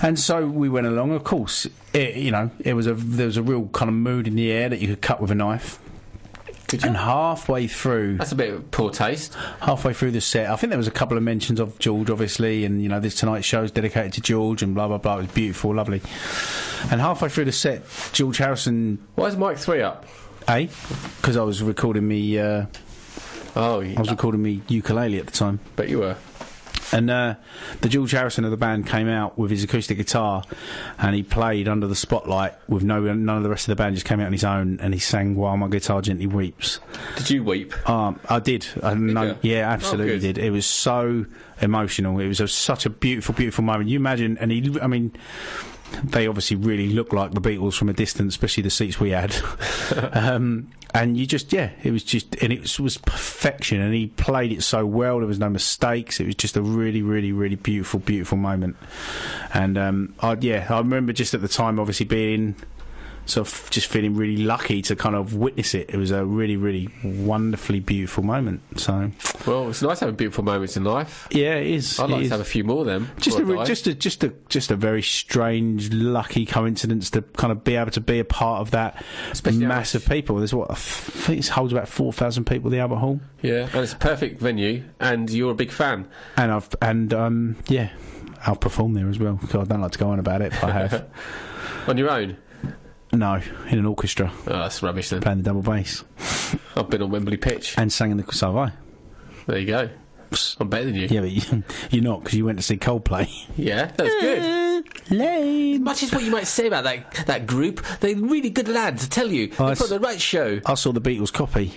And so we went along. Of course, there was a real kind of mood in the air that you could cut with a knife. And halfway through... That's a bit of poor taste. Halfway through the set, I think there was a couple of mentions of George, obviously, and, you know, this tonight's show is dedicated to George and blah, blah, blah. It was beautiful, lovely. And halfway through the set, George Harrison... Why is Mic 3 up? Because I was recording me... I was recording me ukulele at the time. Bet you were. And the George Harrison of the band came out with his acoustic guitar, and he played under the spotlight with none of the rest of the band. Just came out on his own, and he sang "While My Guitar Gently Weeps." Did you weep? I did. Yeah, absolutely did. It was so emotional. It was such a beautiful, beautiful moment. You imagine, and they obviously really looked like the Beatles from a distance, especially the seats we had. And you just, it was perfection, and he played it so well. There was no mistakes. It was just a really, really, really beautiful, beautiful moment. And I remember just at the time, obviously being sort of just feeling really lucky to kind of witness it. It was a really, really wonderfully beautiful moment. So, well, it's nice having beautiful moments in life. Yeah, it is. I'd like to have a few more of them. Just a very strange, lucky coincidence to kind of be able to be a part of that. Especially mass of people. There's I think it holds about 4,000 people, the Albert Hall. Yeah, and it's a perfect venue, and you're a big fan. And I've performed there as well. God, I don't like to go on about it, but I have. On your own? No, in an orchestra. Oh, that's rubbish then. Playing the double bass. I've been on Wembley pitch. And sang in the... So have I. There you go. I'm better than you. Yeah, but you're not, because you went to see Coldplay. Yeah, that was good. Lame. Much as what you might say about that group, they're really good lads, I tell you. They put on the right show. I saw the Beatles copy.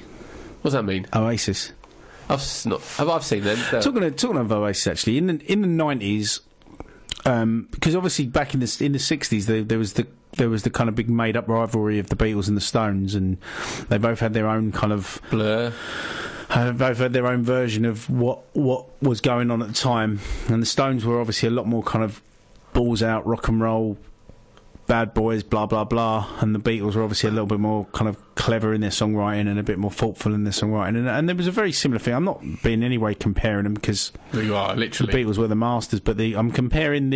What does that mean? Oasis. I've seen them. Talking of Oasis, actually, in the 90s, because obviously back in the 60s there was the kind of big made-up rivalry of the Beatles and the Stones, and they both had their own kind of Blur. Both had their own version of what was going on at the time, and the Stones were obviously a lot more kind of balls out, rock and roll, bad boys, blah blah blah, and the Beatles were obviously a little bit more kind of clever in their songwriting and a bit more thoughtful in their songwriting, and there was a very similar thing. I'm not being in any way comparing them, because you are literally the Beatles were the masters, but I'm comparing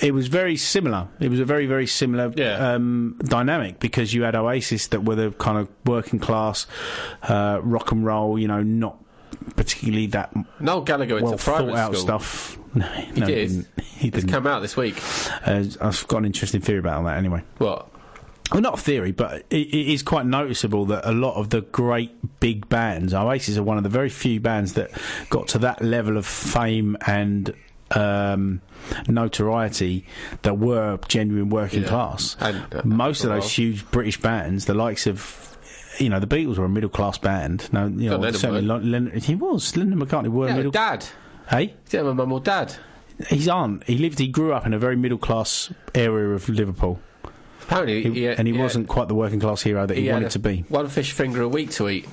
it was very similar. It was a very, very similar dynamic, because you had Oasis that were the kind of working class rock and roll, not particularly that Noel Gallagher went to private thought out school. Stuff. He didn't. It's come out this week. I've got an interesting theory about that anyway. What? Well, not a theory, but it is quite noticeable that a lot of the great big bands, Oasis are one of the very few bands that got to that level of fame and notoriety that were genuine working class. And most of those huge British bands, the likes of, the Beatles were a middle class band. No, certainly Lennon McCartney were middle. Dad. Hey, yeah, my mum or dad. His aunt. He grew up in a very middle class area of Liverpool. Apparently, he wasn't quite the working class hero that he wanted to be. One fish finger a week to eat.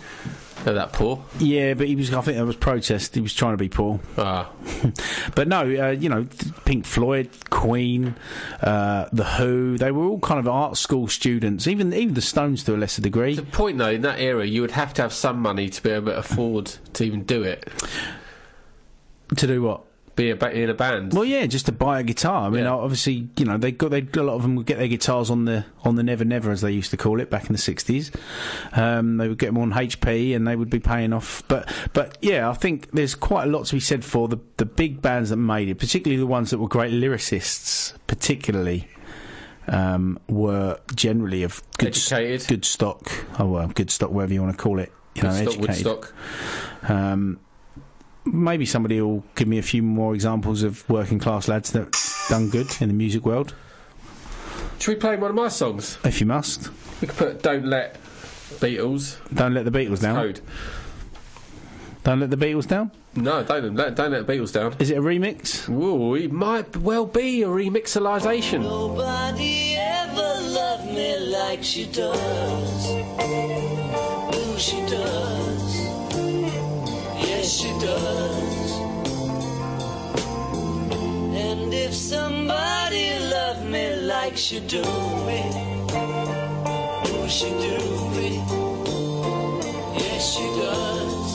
They're that poor. Yeah, but I think there was protest. He was trying to be poor. But no, Pink Floyd, Queen, The Who, they were all kind of art school students, even the Stones to a lesser degree. The point, though, in that era, you would have to have some money to be able to afford to even do it. To do what? Be in a band. Well, yeah, just to buy a guitar. I mean, obviously, a lot of them would get their guitars on the Never Never, as they used to call it back in the 60s. They would get them on HP, and they would be paying off. But yeah, I think there's quite a lot to be said for the big bands that made it, particularly the ones that were great lyricists, particularly. Were generally of good stock. Oh well, good stock, whatever you want to call it. Educated. Woodstock. Maybe somebody will give me a few more examples of working class lads that done good in the music world. Should we play one of my songs? If you must. We could put "Don't Let Beatles." Don't let the Beatles down. Code. Don't let the Beatles down. No, don't let the Beatles down. Is it a remix? Ooh, it might well be a remixalization. Nobody ever loved me like she does. Ooh, she does. Yes, she does. And if somebody loved me like she do me, ooh, she do me. Yes, she does.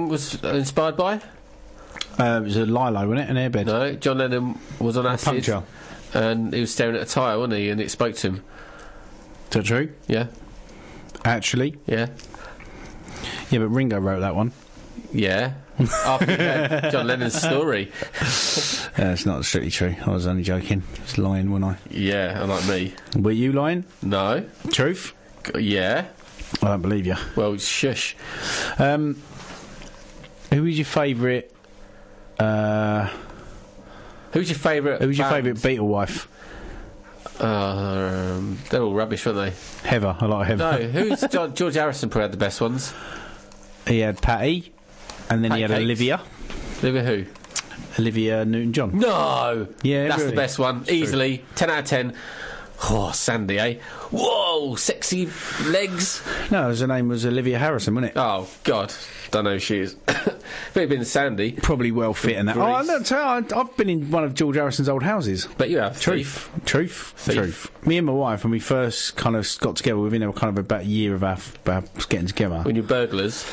was inspired by? It was a Lilo, wasn't it? An airbed. No, John Lennon was on acid. Puncture. And he was staring at a tyre, wasn't he? And it spoke to him. Is that true? Yeah. Actually? Yeah. Yeah, but Ringo wrote that one. Yeah. After you heard John Lennon's story. It's not strictly true. I was only joking. I was lying, wasn't I? Yeah, unlike me. Were you lying? No. Truth? Yeah. I don't believe you. Well, shush. Who was your favourite... Who's your favourite Beatle wife? They're all rubbish, weren't they? Heather. I like Heather. No, who's George Harrison probably had the best ones. He had Patty, and then he had Cakes. Olivia. Olivia who? Olivia Newton-John. No! Yeah, that's really. the best one. Easily. 10 out of 10. Oh, Sandy, eh? Whoa, sexy legs. No, her name was Olivia Harrison, wasn't it? Oh, God. Don't know who she is. If it had been Sandy. Probably well fit in that. Grease. Oh, I don't tell you, I've been in one of George Harrison's old houses. But you have. Truth. Thief. Me and my wife, when we first kind of got together, within kind of about a year of our getting together. When you're burglars.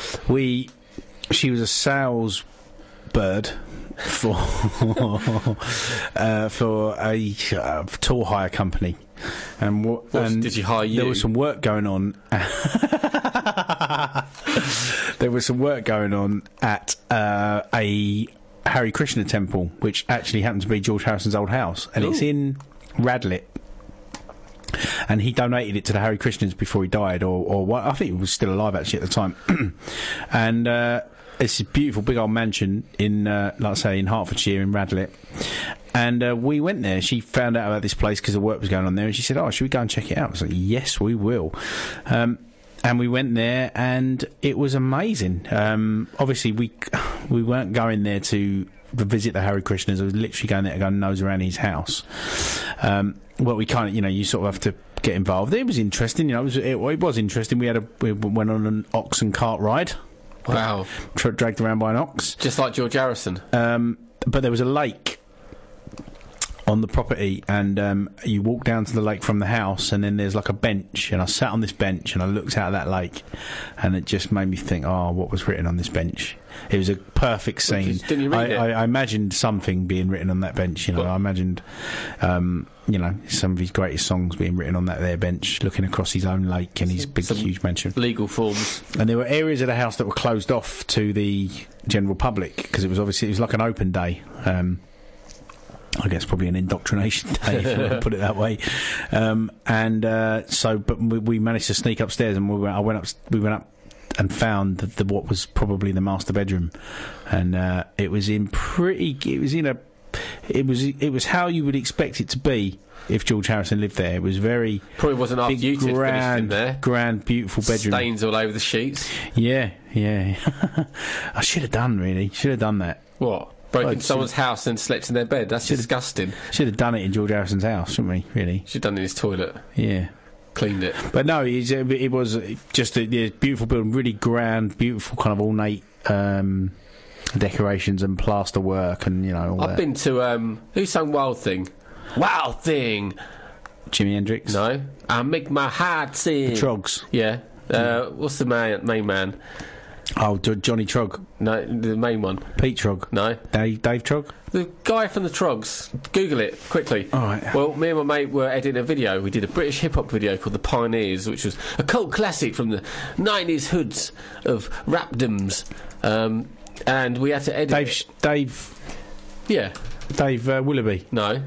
She was a sales bird for a tour hire company. And did she hire you? There was some work going on. There was some work going on at a Hare Krishna temple, which actually happened to be George Harrison's old house, and it's in Radlett. And he donated it to the Hare Krishnas before he died, or what? I think he was still alive actually at the time. And it's a beautiful big old mansion in, like I say, in Hertfordshire in Radlett. And we went there. She found out about this place because the work was going on there, and she said, "Oh, should we go and check it out?" I was like, "Yes, we will." And we went there, and it was amazing. Obviously, we weren't going there to visit the Hare Krishnas. I was literally going there to go and nose around his house. Well, we kind of, you sort of have to get involved. It was interesting, it was interesting. We went on an ox and cart ride. Wow. Dragged around by an ox. Just like George Harrison. But there was a lake on the property, and you walk down to the lake from the house, and then there's like a bench, and I sat on this bench and I looked out at that lake, and it just made me think, oh, what was written on this bench? It was a perfect scene. Didn't you read it? I imagined something being written on that bench. I imagined some of his greatest songs being written on that there bench, looking across his own lake and his big huge mansion. Legal forms. And there were areas of the house that were closed off to the general public because it was like an open day. I guess probably an indoctrination day, if you want to put it that way. But we managed to sneak upstairs, and we went up and found what was probably the master bedroom, and it was how you would expect it to be if George Harrison lived there. It was very probably wasn't after you two finished in there. Grand, beautiful bedroom. Stains all over the sheets. Yeah. I should have done that. What? Broke into someone's house and slept in their bed. That's disgusting. Should have done it in George Harrison's house, shouldn't we? Really? Should have done it in his toilet. Yeah. Cleaned it. But no, it was just a beautiful building, really grand, beautiful kind of ornate decorations and plaster work, and all that. I've been to who sung Wild Thing? Wild Thing. Jimi Hendrix. No. I make my heart sing. The Trogs. Yeah. What's the main man? Oh, Johnny Trog. No, the main one. Pete Trog. No. Dave Trog. The guy from the Trogs. Google it quickly. All right. Well, me and my mate were editing a video. We did a British hip-hop video called The Pioneers, which was a cult classic from the 90s hoods of rapdoms. And we had to edit Dave. Yeah. Dave Willoughby. No.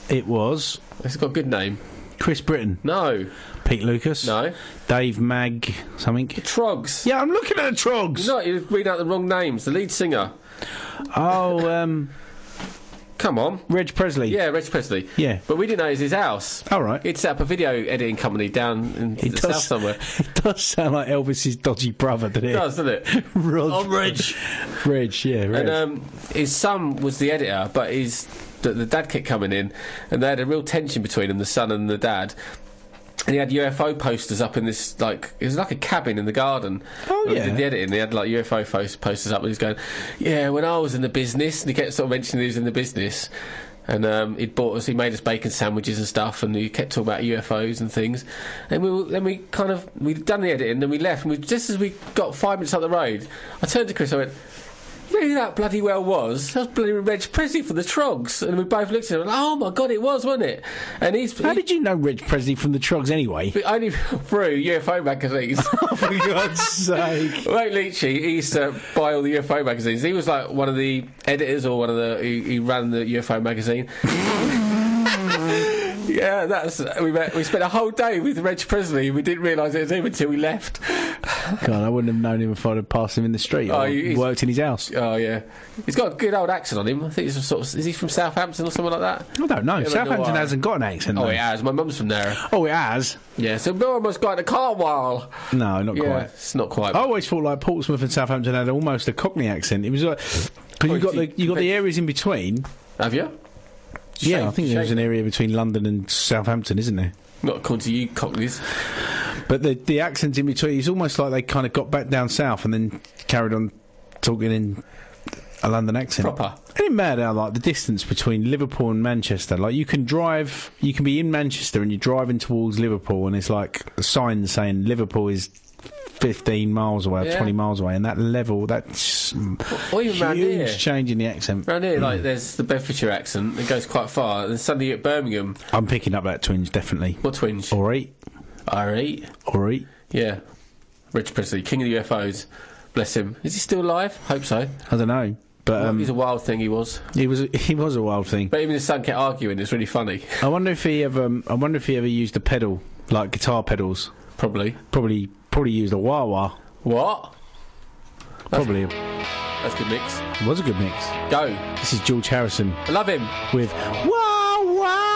It was... It's got a good name. Chris Britton. No. Pete Lucas. No. Dave Mag something. The Trogs. Yeah, I'm looking at the Trogs. No, you're reading out the wrong names. The lead singer. Oh, come on. Reg Presley. Yeah, Reg Presley. Yeah. But we didn't know it was his house. All right. He'd set up a video editing company down in the south somewhere. It does sound like Elvis's dodgy brother, doesn't it? It does, doesn't it? Reg. Reg, yeah, Reg. And his son was the editor, but the dad kept coming in, and they had a real tension between them, the son and the dad. And he had UFO posters up in this, it was like a cabin in the garden. Oh, yeah. He did the editing. He had, UFO posters up, and he was going, yeah, when I was in the business, and he kept sort of mentioning he was in the business. And he made us bacon sandwiches and stuff, and he kept talking about UFOs and things. And we'd done the editing, then we left, and just as we got 5 minutes up the road, I turned to Chris, I went, "You know who that bloody well was? That was bloody Reg Presley from the Trogs." And we both looked at him and went, "Oh my God, it was, wasn't it?" And How did you know Reg Presley from the Trogs anyway? Only through UFO magazines. Oh, for God's sake. Ray Leachy, he used to buy all the UFO magazines. He was like one of the editors or one of the... He ran the UFO magazine. Yeah, we spent a whole day with Reg Presley. We didn't realise it was him until we left. God, I wouldn't have known him if I'd have passed him in the street or worked in his house. Oh, yeah. He's got a good old accent on him. I think he's is he from Southampton or something like that? I don't know. Southampton hasn't got an accent, though. Oh, it has. My mum's from there. Oh, it has? Yeah, so we're almost got a Carlisle. No, not quite. It's not quite. I always thought like Portsmouth and Southampton had almost a Cockney accent. It was like... Because you got the areas in between. Have you? Yeah, I think there's an area between London and Southampton, isn't there? Not according to you Cockneys. But the accents in between, it's almost like they kind of got back down south and then carried on talking in a London accent. Proper. Isn't it mad how, like, the distance between Liverpool and Manchester? Like, you can be in Manchester and you're driving towards Liverpool and it's like a sign saying Liverpool is 15 miles away or 20 miles away, and that level, that's huge change in the accent. Round here, like, there's the Bedfordshire accent that goes quite far, and suddenly you're at Birmingham. I'm picking up that twinge, definitely. What twinge? Alright. Yeah. Rich Presley, king of the UFOs. Bless him. Is he still alive? Hope so. I don't know. But he's a wild thing, he was. He was a wild thing. But even his son kept arguing, it's really funny. I wonder if he ever used a pedal, like guitar pedals. Probably used a wah-wah. What? Probably. That's a good mix. It was a good mix. Go. This is George Harrison. I love him. With wah-wah.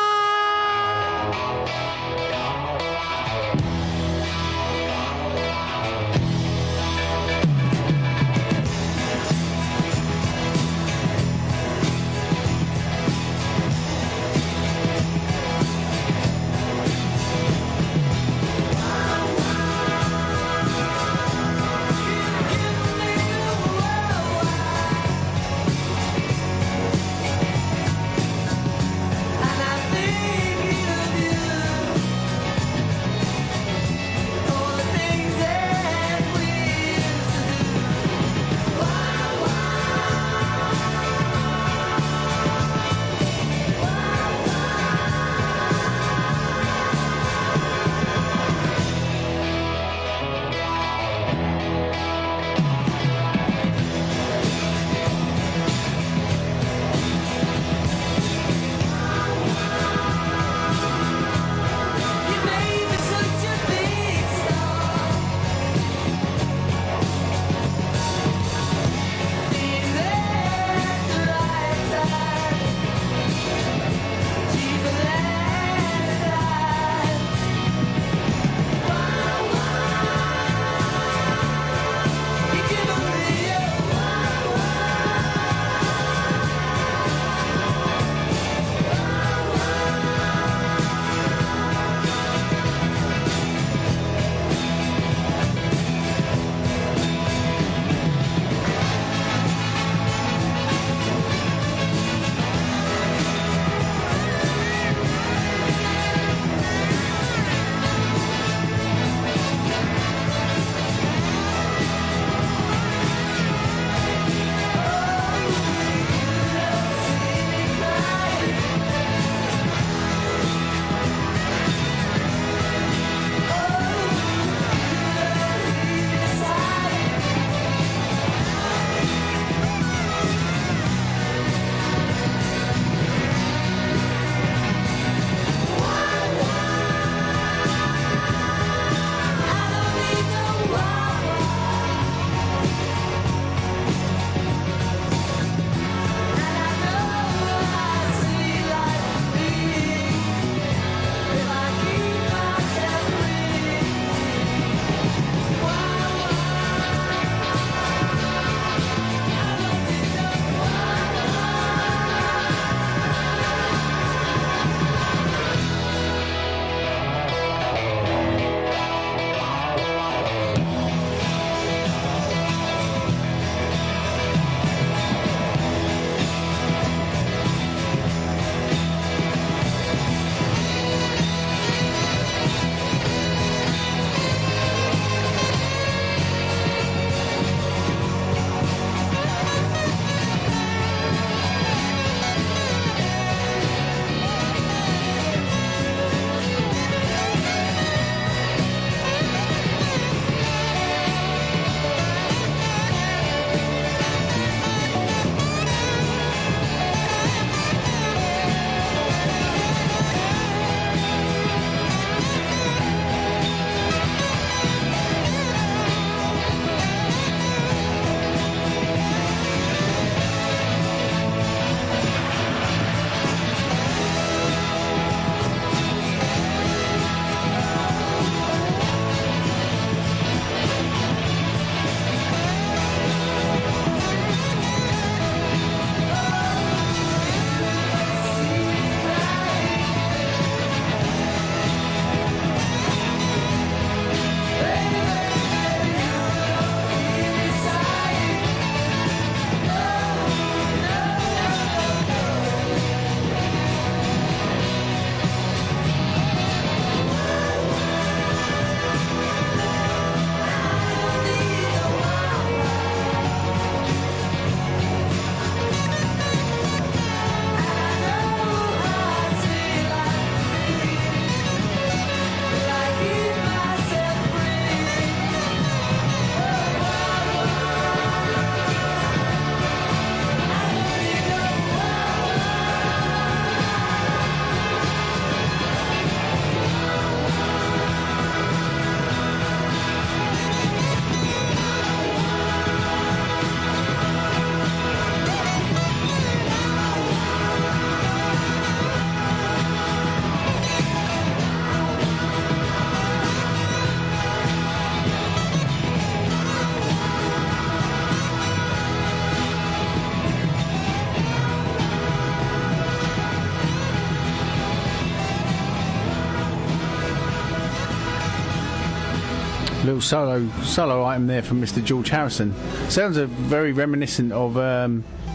Little solo item there from Mr. George Harrison. Sounds very reminiscent of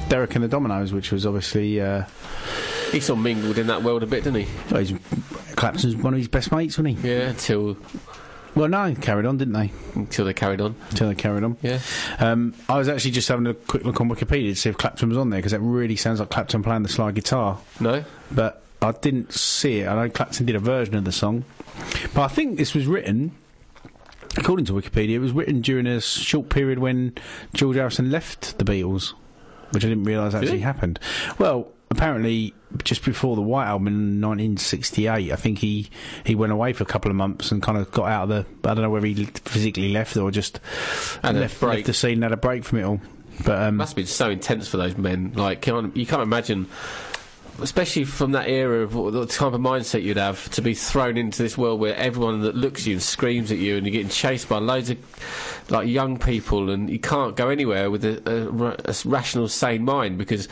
Derek and the Dominoes, which was obviously... he sort of mingled in that world a bit, didn't he? Well, Clapton's one of his best mates, wasn't he? Yeah, until... Well, no, carried on, didn't they? Until they carried on. Yeah. I was actually just having a quick look on Wikipedia to see if Clapton was on there, because it really sounds like Clapton playing the slide guitar. No? But I didn't see it. I know Clapton did a version of the song. But I think this was written, according to Wikipedia, it was written during a short period when George Harrison left the Beatles, which I didn't realise actually happened. Well, apparently, just before the White Album in 1968, I think he went away for a couple of months and kind of got out of the... I don't know whether he physically left or just left the scene and had a break from it all. But must have been so intense for those men. Like, you can't imagine... Especially from that era of the type of mindset you'd have to be thrown into this world where everyone that looks at you and screams at you, and you're getting chased by loads of like young people, and you can't go anywhere with a rational, sane mind, because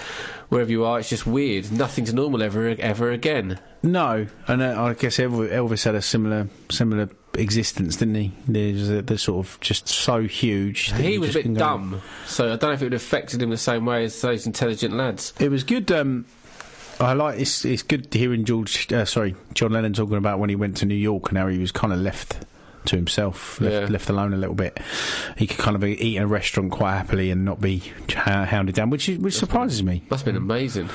wherever you are, it's just weird. Nothing's normal ever again. No, and I guess Elvis had a similar existence, didn't he? They're sort of just so huge. He was a bit dumb, so I don't know if it would have affected him the same way as those intelligent lads. It was good. I like it's good hearing John Lennon talking about when he went to New York and how he was kind of left to himself, left alone a little bit. He could kind of eat in a restaurant quite happily and not be hounded down, which surprises me. Must have been amazing.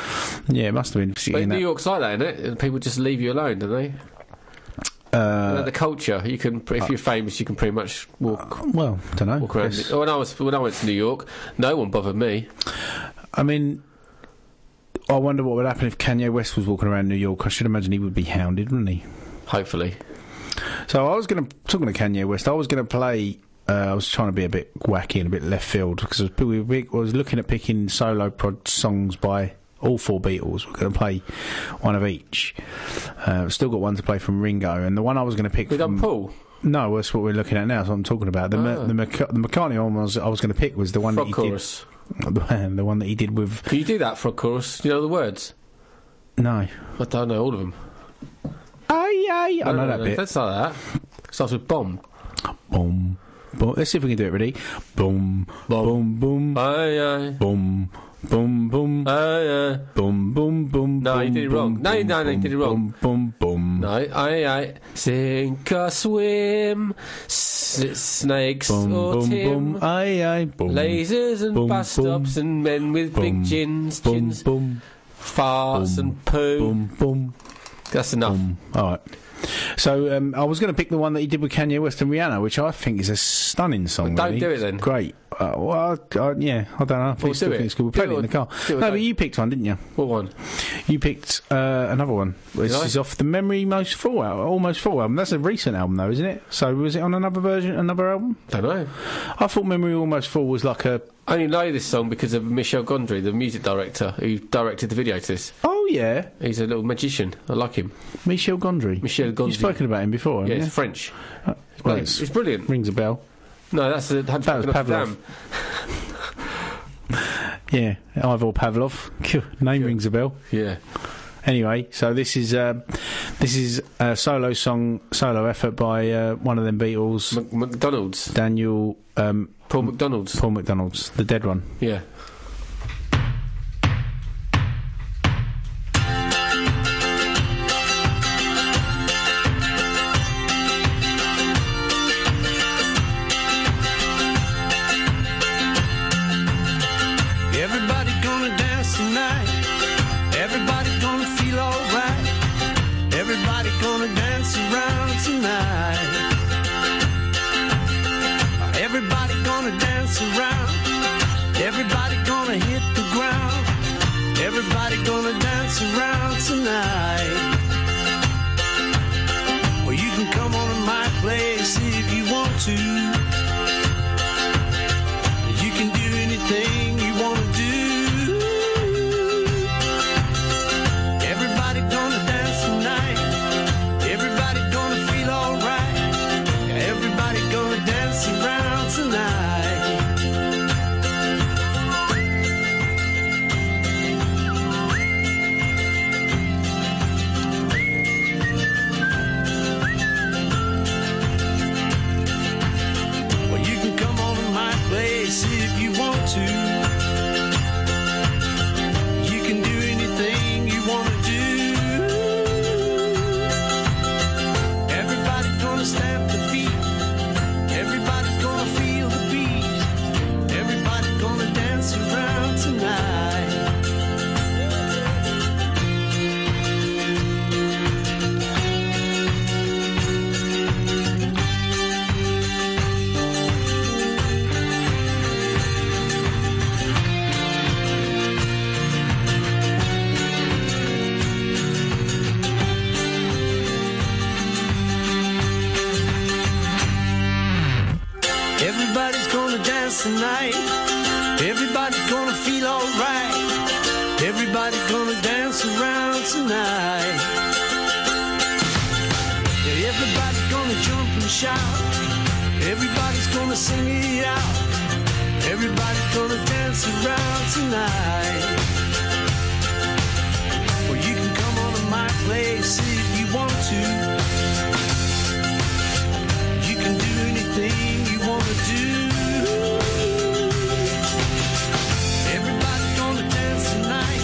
Yeah, it must have been. But New York's like that, isn't it? People just leave you alone, don't they? The culture, you can, if you're famous, you can pretty much walk. Well, don't know. Walk around. When I went to New York, no one bothered me. I mean, I wonder what would happen if Kanye West was walking around New York. I should imagine he would be hounded, wouldn't he? Hopefully. So I was talking to Kanye West, I was going to play, I was trying to be a bit wacky and a bit left field, because I was looking at picking solo prod songs by all four Beatles. We're going to play one of each. Still got one to play from Ringo, and the one I was going to pick We've done Paul? No, that's what we're looking at now, that's what I'm talking about. The McCartney one I was going to pick was the one Frog that he chorus. did. The one that he did with... Can you do that frog chorus? Do you know the words? No. I don't know all of them. Aye, I know that bit. That's like that. Starts with bomb. Boom. Boom. Let's see if we can do it. Ready? Boom. Boom. Boom. Aye, aye. Boom. Boom. Boom. Aye, aye. Boom. Boom. Boom. No, you did it wrong. No, you did it wrong. Boom. Boom. No, aye. Sink or swim. Snakes or Tim. Boom. Aye. Boom. Lasers and bus stops and men with big chins. Boom. Farts and poo. Boom. That's enough. All right. So I was going to pick the one that he did with Kanye West and Rihanna, which I think is a stunning song. Well, don't do it then. Great. Well, yeah, I don't know. We'll do it. It's cool. We played it in the car. No, but you picked one, didn't you? What one? You picked another one. This is off the Memory Almost Full album. That's a recent album, though, isn't it? So was it on another album? Don't know. I thought Memory Almost Full was like a... I only know this song because of Michel Gondry, the music director who directed the video to this. Oh, yeah. He's a little magician. I like him. Michel Gondry? You've spoken about him before, haven't you? He's French. Well, it's brilliant. Rings a bell. No, that was Pavlov. Yeah, Ivor Pavlov. Name rings a bell. Yeah. Anyway, so this is a solo effort by one of them Beatles. McDonald's. Daniel... Paul McDonald's. Paul McDonald's, the dead one. Yeah. Everybody gonna dance tonight. Everybody gonna feel alright. Everybody gonna dance around tonight. Everybody gonna dance around. Everybody gonna dance tonight. Everybody's gonna feel alright. Everybody's gonna dance around tonight. Yeah, everybody's gonna jump and shout. Everybody's gonna sing it out. Everybody's gonna dance around tonight. Well, you can come on to my place if you want to. You can do anything you want to do. Everybody's gonna dance tonight.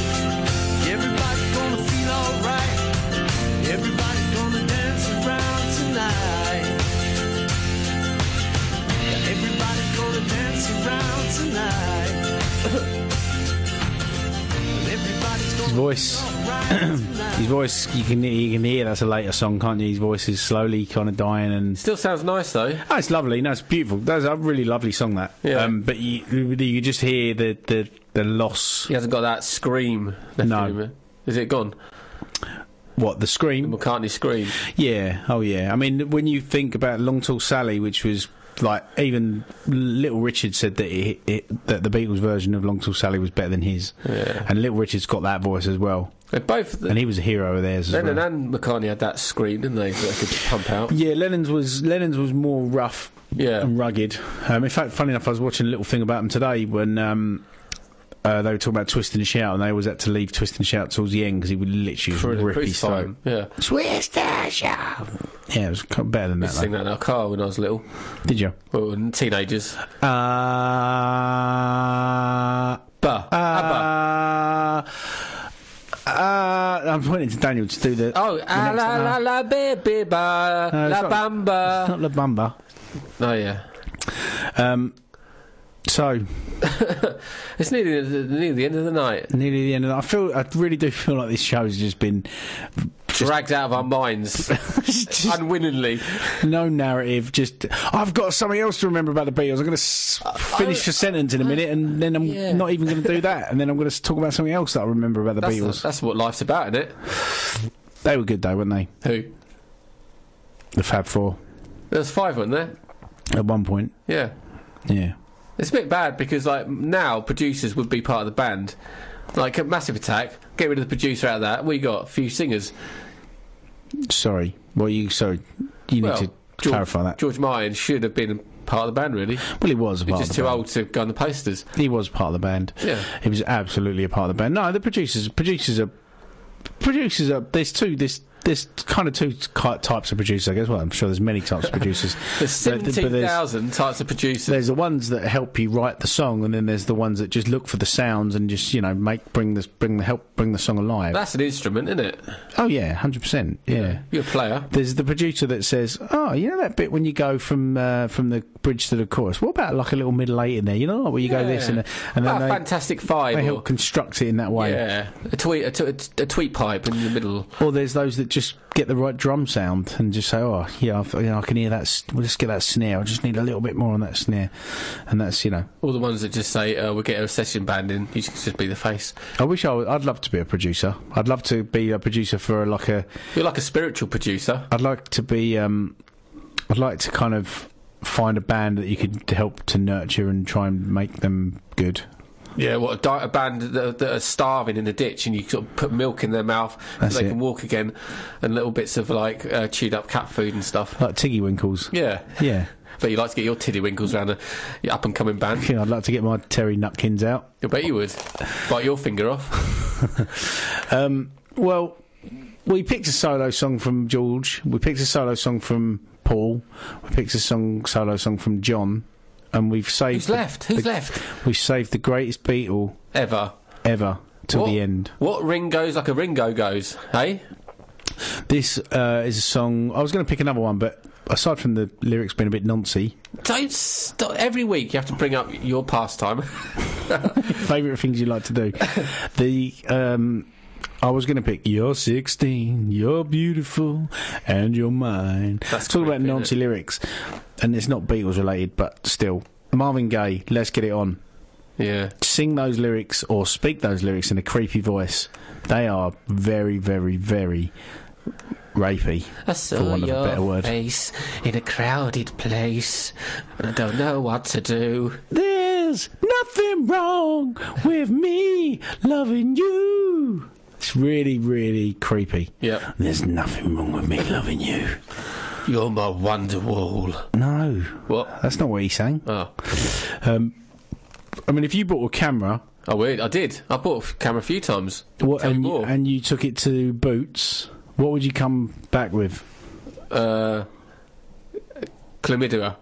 Everybody's gonna feel alright. Everybody's gonna dance around tonight. Everybody's gonna dance around tonight. His voice, his voice, you can hear that's a later song, can't you? His voice is slowly kind of dying, and Still sounds nice though. oh, it's lovely. No, it's beautiful. That's a really lovely song. That, Yeah. but you just hear the loss. He hasn't got that scream left No. in him. Is it gone? What, the scream? The McCartney scream. Yeah. Oh, yeah. I mean, when you think about Long Tall Sally, which was like, even Little Richard said that that the Beatles version of Long Tall Sally was better than his. Yeah. And Little Richard's got that voice as well. Both. And he was a hero of theirs as Lennon well. and McCartney had that scream, didn't they? That they could pump out. Yeah, Lennon's was more rough and rugged. In fact, funny enough, I was watching a little thing about them today when they were talking about Twist and Shout, and they always had to leave Twist and Shout towards the end because he would literally rip his throat. Yeah. Twist and Shout. Yeah, it was kind of better than I that. used to sing that in our car when I was little. Did you? Well, when teenagers. I'm pointing to Daniel to do the. Oh, la la baby ba, la bamba. It's not La Bamba. Oh yeah. So it's nearly the end of the night. Nearly the end of the night. I really do feel like this show's just been dragged out of our minds unwillingly. No narrative. Just I've got something else to remember about the Beatles. I'm going to finish a sentence in a minute, and then I'm not even going to do that, and then I'm going to talk about something else that I remember about the Beatles. That's what life's about, isn't it? They were good though, weren't they? Who? The Fab Four. There was 5, weren't there? At one point. Yeah. Yeah. It's a bit bad because, like, now producers would be part of the band. Like, a Massive Attack, get rid of the producer out of that. We got a few singers. Sorry. You need to clarify that. George Martin should have been part of the band, really. Well, he was a part of the band. He's just too old to go on the posters. He was part of the band. Yeah. He was absolutely a part of the band. No, the producers are. There's kind of two types of producers, I guess. Well, I'm sure there's many types of producers. There's 17,000 types of producers. There's the ones that help you write the song, and then there's the ones that just look for the sounds and just bring the song alive. That's an instrument, isn't it? Oh yeah, 100%. Yeah, you're a player. There's the producer that says, "Oh, you know that bit when you go from the bridge to the chorus? What about like a little middle eight in there? You know, like where you go this and then a Fantastic Five. They help construct it in that way. Yeah, a tweet pipe in the middle. Or there's those that just get the right drum sound and just say, oh yeah, I can hear that. We'll just get that snare. I just need a little bit more on that snare, and that's all the ones that just say we'll get a session band in. You should just be the face. I'd love to be a producer. I'd love to be a producer for You're like a spiritual producer. I'd like to be. I'd like to kind of find a band that you could help to nurture and try and make them good. Yeah, a band that are starving in a ditch, and you sort of put milk in their mouth so they can walk again, and little bits of like chewed up cat food and stuff. Like Tiggy Winkles. Yeah. Yeah. But you like to get your Tiddy Winkles around your up and coming band. Yeah, I'd like to get my Terry Nutkins out. I bet you would. Bite your finger off. Well, we picked a solo song from George. We picked a solo song from Paul. We picked a solo song from John. And we've saved... Who's left? We've saved the greatest Beatle... Ever. Till the end. What ring goes like a Ringo goes, hey? This is a song... I was going to pick another one, but aside from the lyrics being a bit noncy... Don't stop. Every week you have to bring up your pastime. Favourite things you like to do. I was going to pick You're 16, You're Beautiful, and You're Mine. That's talking about noncy lyrics. And it's not Beatles related, but still. Marvin Gaye, Let's Get It On. Yeah. Sing those lyrics or speak those lyrics in a creepy voice. They are very, very, very rapey. I saw for want of a better your word. face in a crowded place, and I don't know what to do. Then There's nothing wrong with me loving you. It's really, really creepy. Yeah. There's nothing wrong with me loving you. You're my wonder wall. No. What? That's not what he sang. Oh. I mean, if you bought a camera... I did. I bought a camera a few times. And you took it to Boots, what would you come back with? Chlamydia.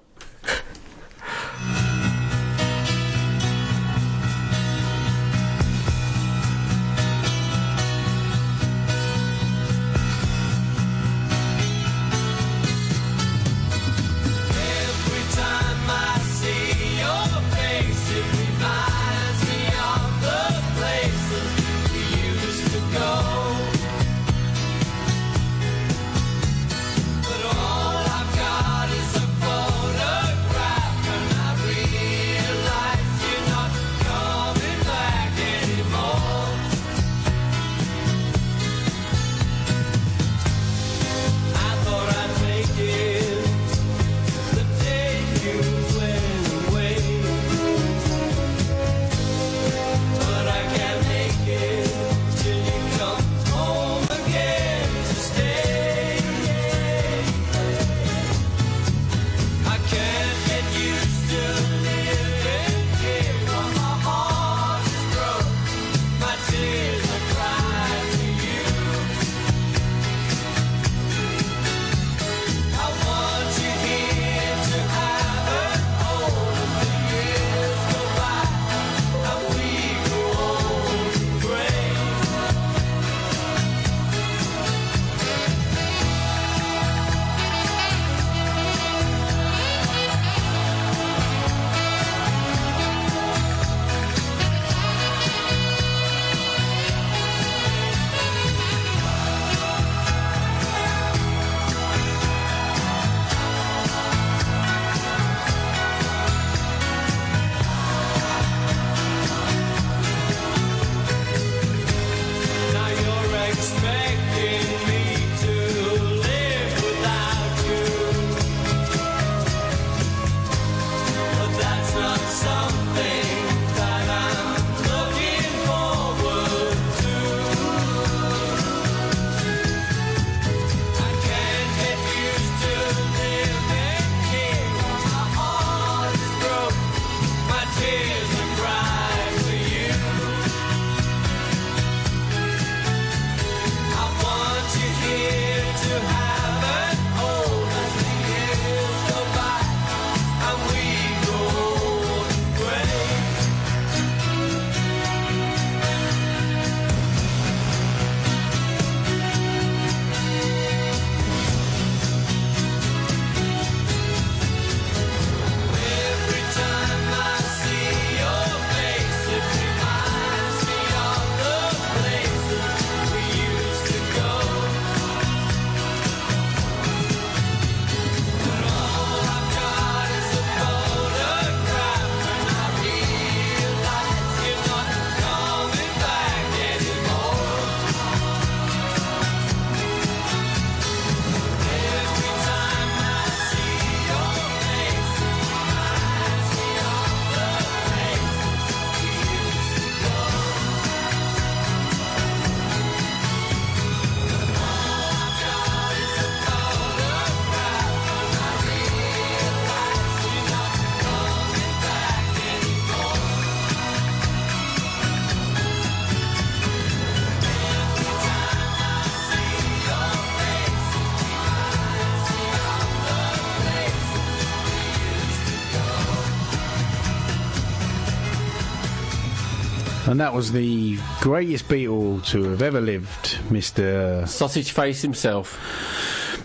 And that was the greatest Beatle to have ever lived, Mr. Sausage Face himself.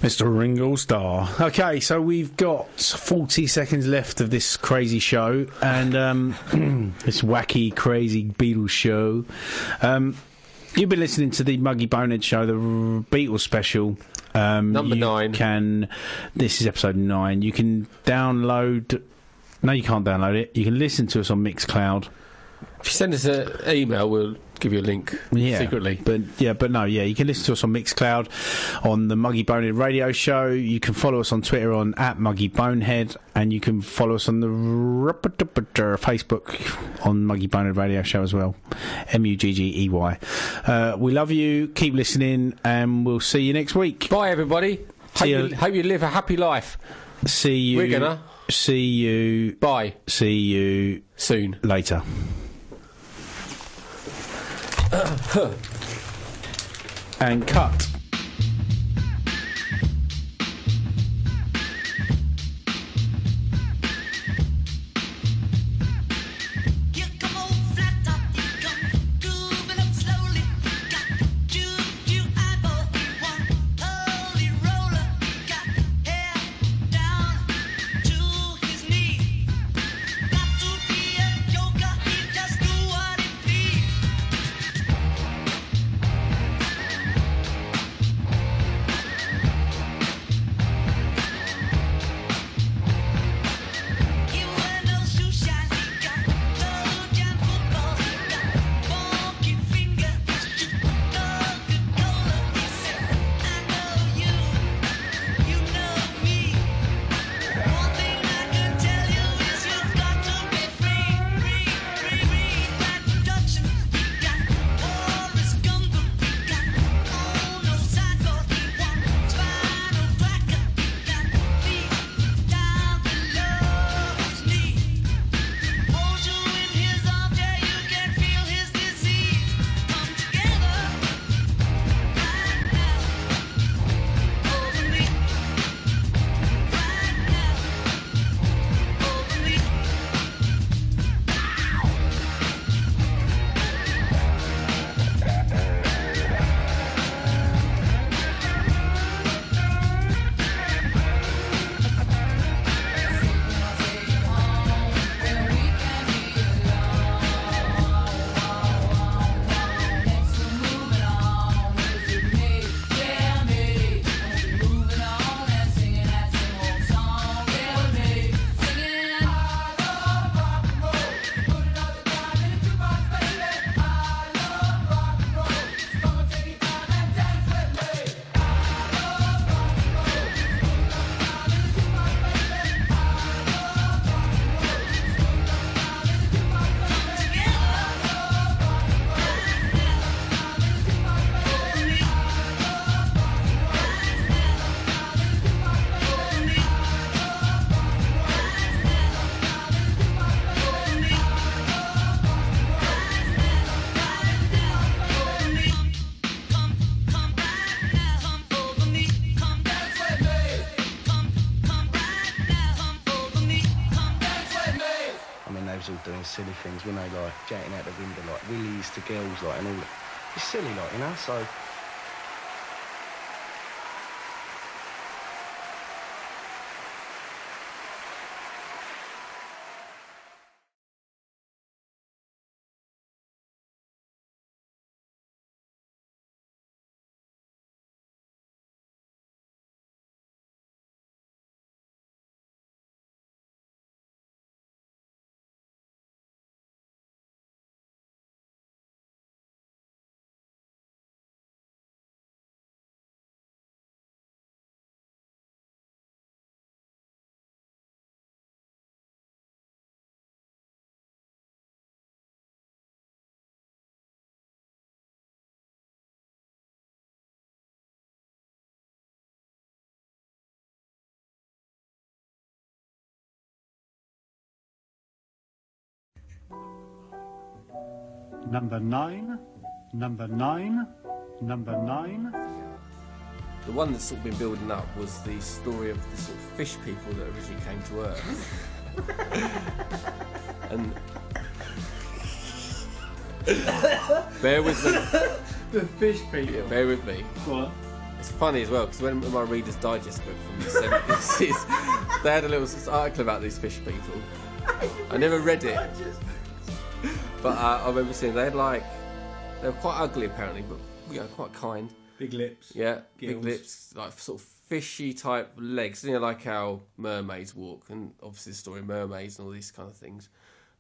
Mr. Ringo Starr. Okay, so we've got 40 seconds left of this crazy show, and this wacky, crazy Beatles show. You've been listening to the Muggey Bonehead show, the Beatles special. Number 9. This is episode 9. You can download... No, you can't download it. You can listen to us on Mixcloud. If you send us an email, we'll give you a link secretly. But you can listen to us on Mixcloud, on the Muggey Bonehead radio show. You can follow us on Twitter on @MuggeyBonehead, and you can follow us on the Facebook on Muggey Bonehead radio show as well. MUGGEY. We love you. Keep listening, and we'll see you next week. Bye, everybody. Hope you live a happy life. See you. We're gonna. See you. Bye. See you soon. Later. And cut. Doing silly things, you know, like jetting out the window, like willies to girls, like, and all that. It's silly, like, you know, so. Number 9, number 9, number 9. The one that's sort of been building up was the story of the sort of fish people that originally came to Earth. And bear with me. The fish people. Yeah, bear with me. What? It's funny as well because when my Reader's Digest book from the 70s, they had a little article about these fish people. I never read it. But I remember seeing they were quite ugly apparently, but quite kind. Big lips. Yeah, Gills. big lips, like sort of fishy type legs. You know, like how mermaids walk, and obviously the story of mermaids and all these kind of things.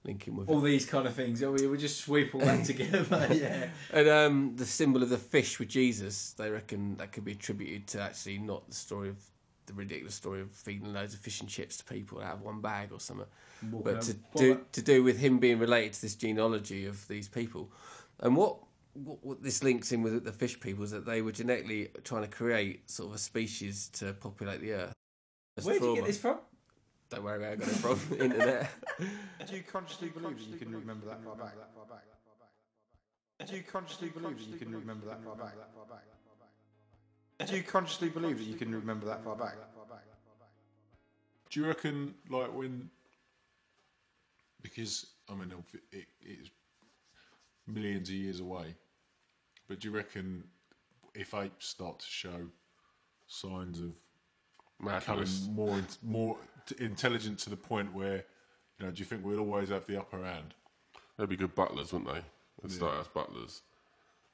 linking with all it. these kind of things. We just sweep all that together. Yeah. And the symbol of the fish with Jesus, they reckon that could be attributed to actually not the ridiculous story of feeding loads of fish and chips to people out of one bag or something, but to do with him being related to this genealogy of these people. And what this links in with the fish people is that they were genetically trying to create sort of a species to populate the earth. Where did you get this from? Don't worry where I got it from. Internet. Do you consciously believe that you can remember that far back? Do you consciously believe that you can remember that far back? Do you consciously believe that you can remember that far back? Do you reckon, like, when... Because, I mean, it's millions of years away, but do you reckon if apes start to show signs of becoming more intelligent to the point where, do you think we'll always have the upper hand? They'd be good butlers, wouldn't they? They'd start as butlers,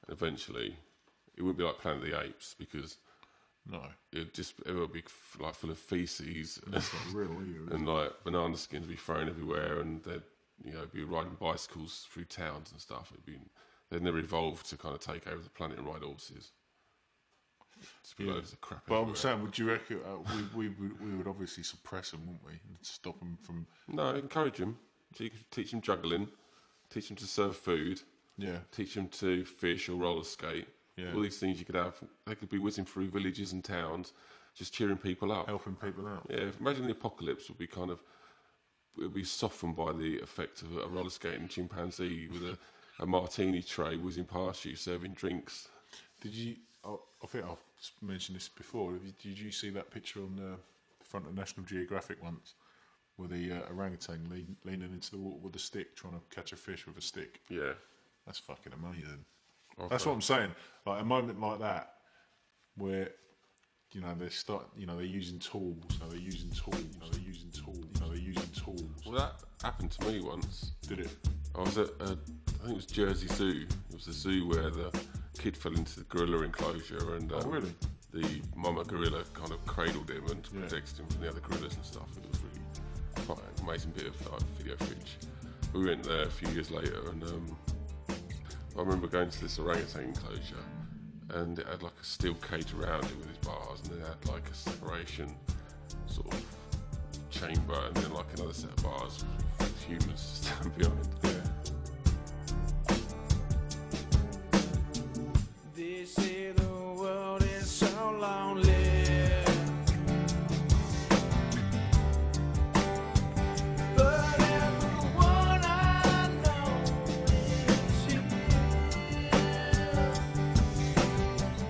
and eventually it wouldn't be like Planet of the Apes, because it would be like full of feces. That's not real either, and like banana skins would be thrown everywhere, and they'd be riding bicycles through towns and stuff. They'd never evolved to kind of take over the planet and ride horses. Just be loads of crap. But everywhere. I'm saying, would you reckon we would obviously suppress them, wouldn't we, and stop them from? No, encourage them. So you could teach them juggling, teach them to serve food, teach them to fish or roller skate. Yeah. All these things you could have. They could be whizzing through villages and towns, just cheering people up, helping people out. Yeah, imagine the apocalypse would be would be softened by the effect of a roller skating chimpanzee with a martini tray whizzing past you, serving drinks. Did you? I think I've mentioned this before. Did you see that picture on the front of National Geographic once, with the orangutan leaning into the water with a stick, trying to catch a fish with a stick? Yeah, that's fucking amazing. Okay. That's what I'm saying. Like a moment like that, where they're using tools. They're using tools. Well, that happened to me once. Did it? I was at I think it was Jersey Zoo. It was the zoo where the kid fell into the gorilla enclosure, and really? The mama gorilla kind of cradled him and protected him from the other gorillas and stuff. It was really quite an amazing bit of video footage. We went there a few years later, and I remember going to this orangutan enclosure, and it had like a steel cage around it with its bars, and then it had like a separation sort of chamber, and then like another set of bars with humans standing behind. They say the world is so lonely. But everyone I know is here.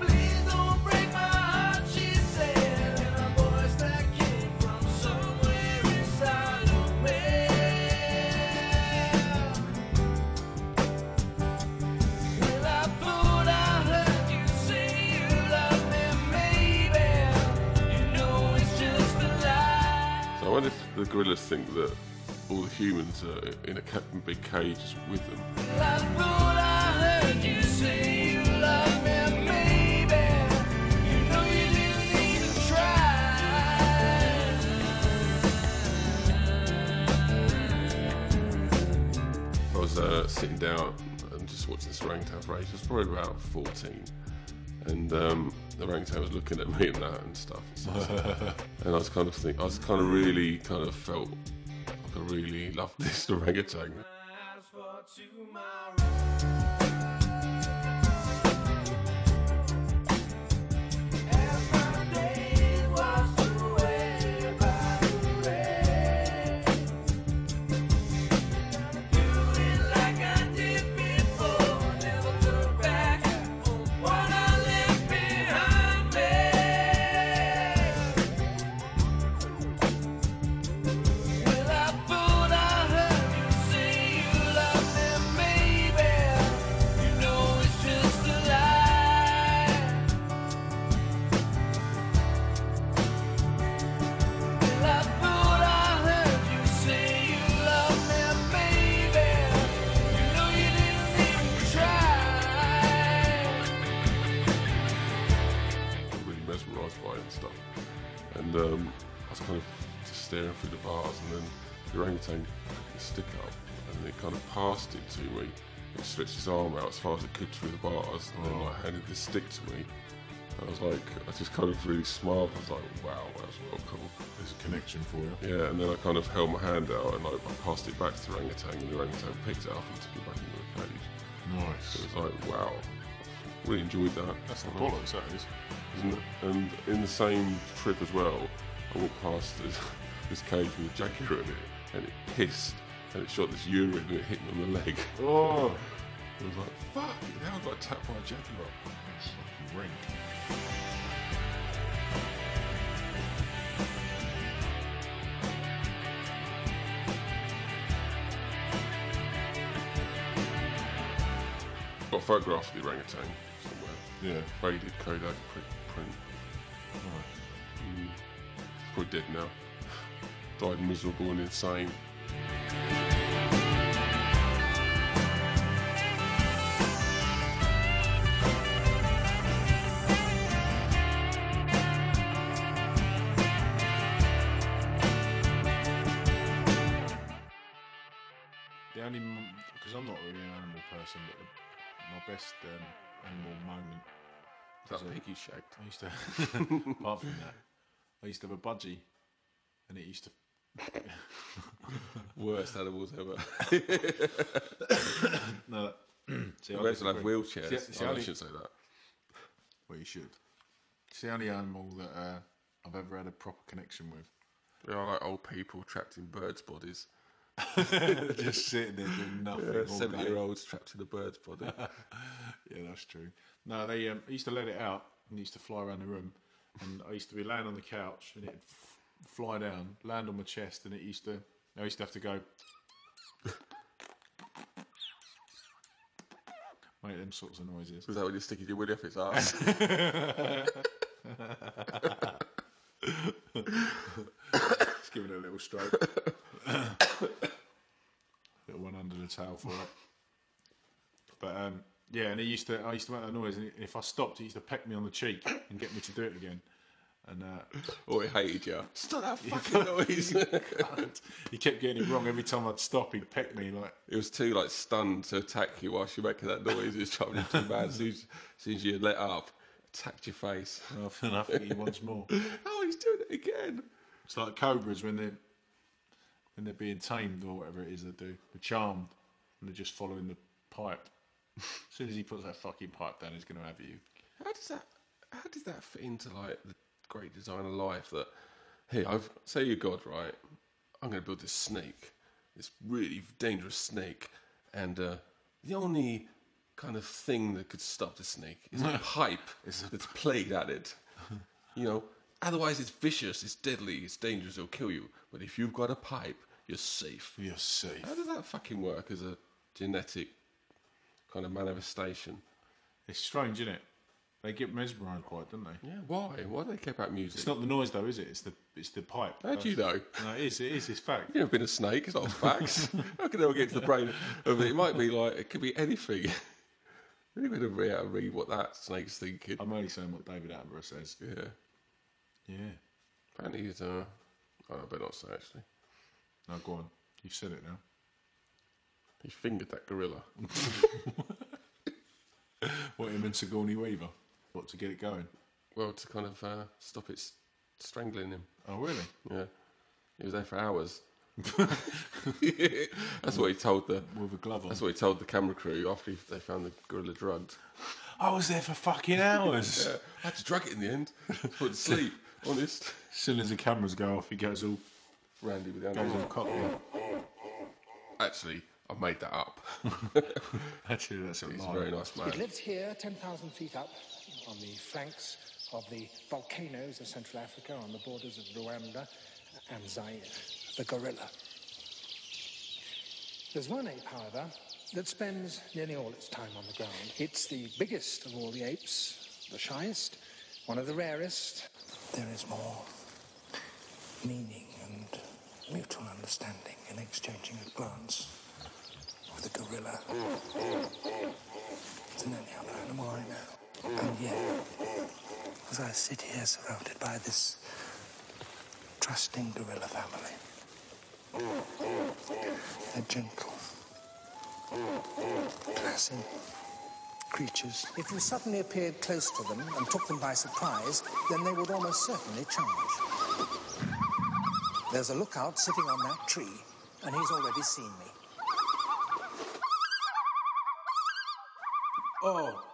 Please don't break my heart, she said, and a voice that came from somewhere inside of me. Well, I thought I heard you say you love me, maybe. You know it's just a lie. So I wonder if the gorillas think that all the humans are in a big cage with them. Well, I thought I heard you say you love me, maybe. You know you didn't even try. I was sitting down and just watching this orangutan race. I was probably about 14, and the orangutan was looking at me and that and stuff. And I was kind of really felt like I really loved this orangutan. As for tomorrow. And I was kind of just staring through the bars, and then the orangutan picked his stick up and it kind of passed it to me. It stretched his arm out as far as it could through the bars, and then like handed the stick to me. I was like, I just kind of really smiled. I was like, wow, that's well cool. There's a connection for you. Yeah, and then I kind of held my hand out and like, I passed it back to the orangutan, and the orangutan picked it up and took it back into the cage. Nice. So it was like, wow, really enjoyed that. That's the bollocks, that is. Isn't it? And in the same trip as well, I walked past this cage with a jaguar in it, and it pissed, and it shot this urine, and it hit me on the leg. Oh! I was like, fuck, now I got attacked by a jaguar. That's fucking rank. Got a photograph of the orangutan somewhere. Yeah. Faded Kodak print. Probably dead now. Died miserable and insane. The only, because I'm not really an animal person, but my best animal moment. That piggy shaped. I used to, apart from that, I used to have a budgie, and it used to. Worst animals ever. No, see, I have wheelchairs. See, I shouldn't say that. Well, you should. It's the only animal that I've ever had a proper connection with. They are like old people trapped in birds' bodies. Just sitting there doing nothing. Yeah, all 70-year-olds trapped in a bird's body. Yeah, that's true. No, they used to let it out and it used to fly around the room. And I used to be laying on the couch and it'd fly down, land on my chest, and I used to have to go. Make them sorts of noises. Was that when you're sticking your willy up its ass? Just giving it a little stroke. Little one under the towel for it. But yeah, and I used to make that noise, and if I stopped, it used to peck me on the cheek and get me to do it again. And or it hated you. Stop that fucking noise! He kept getting it wrong every time I'd stop. He'd peck me like. It was too like stunned to attack you whilst you're making that noise. It was trying too bad. As soon as you let up, attacked your face. And I think he wants more. Oh, he's doing it again. It's like cobras when they're being tamed or whatever it is they do. They're charmed and they're just following the pipe. As soon as he puts that fucking pipe down, he's going to have you. How does that fit into like the great design of life? That hey, say you're God, right? I'm going to build this snake, this really dangerous snake, and the only kind of thing that could stop the snake is a pipe that's played at it. You know, otherwise it's vicious, it's deadly, it's dangerous, it'll kill you. But if you've got a pipe, you're safe. You're safe. How does that fucking work as a genetic kind of manifestation? It's strange, isn't it? They get mesmerised by it, don't they? Yeah. Why? Why do they care about music? It's not the noise though, is it? It's the pipe. How do you know? No, it is. It's fact. You've never been a snake. It's not facts. How can they all get to the brain of it? It might be like it could be anything. Really going to read what that snake's thinking. I'm only saying what David Attenborough says. Yeah. Yeah. Apparently he's I better not say actually. No, go on. You've said it now. He fingered that gorilla. What, him and Sigourney Weaver? What, to get it going? Well, to kind of stop it strangling him. Oh, really? Yeah. He was there for hours. That's what he told with a glove on. That's what he told the camera crew after they found the gorilla drugged. I was there for fucking hours. Yeah. I had to drug it in the end. Put it to sleep. Honest. As soon as the cameras go off, he goes all randy with the goes all cocky. Actually, I made that up. Actually, that's a He's lie. a very nice man. It lives here, 10,000 feet up, on the flanks of the volcanoes of Central Africa, on the borders of Rwanda and Zaire, the gorilla. There's one ape, however, that spends nearly all its time on the ground. It's the biggest of all the apes, the shyest, one of the rarest. There is more meaning and mutual understanding in exchanging a glance with a gorilla than any other animal I know. And yet, as I sit here surrounded by this trusting gorilla family, they're gentle, Placid creatures. If you suddenly appeared close to them and took them by surprise, then they would almost certainly charge. There's a lookout sitting on that tree, and he's already seen me. Oh.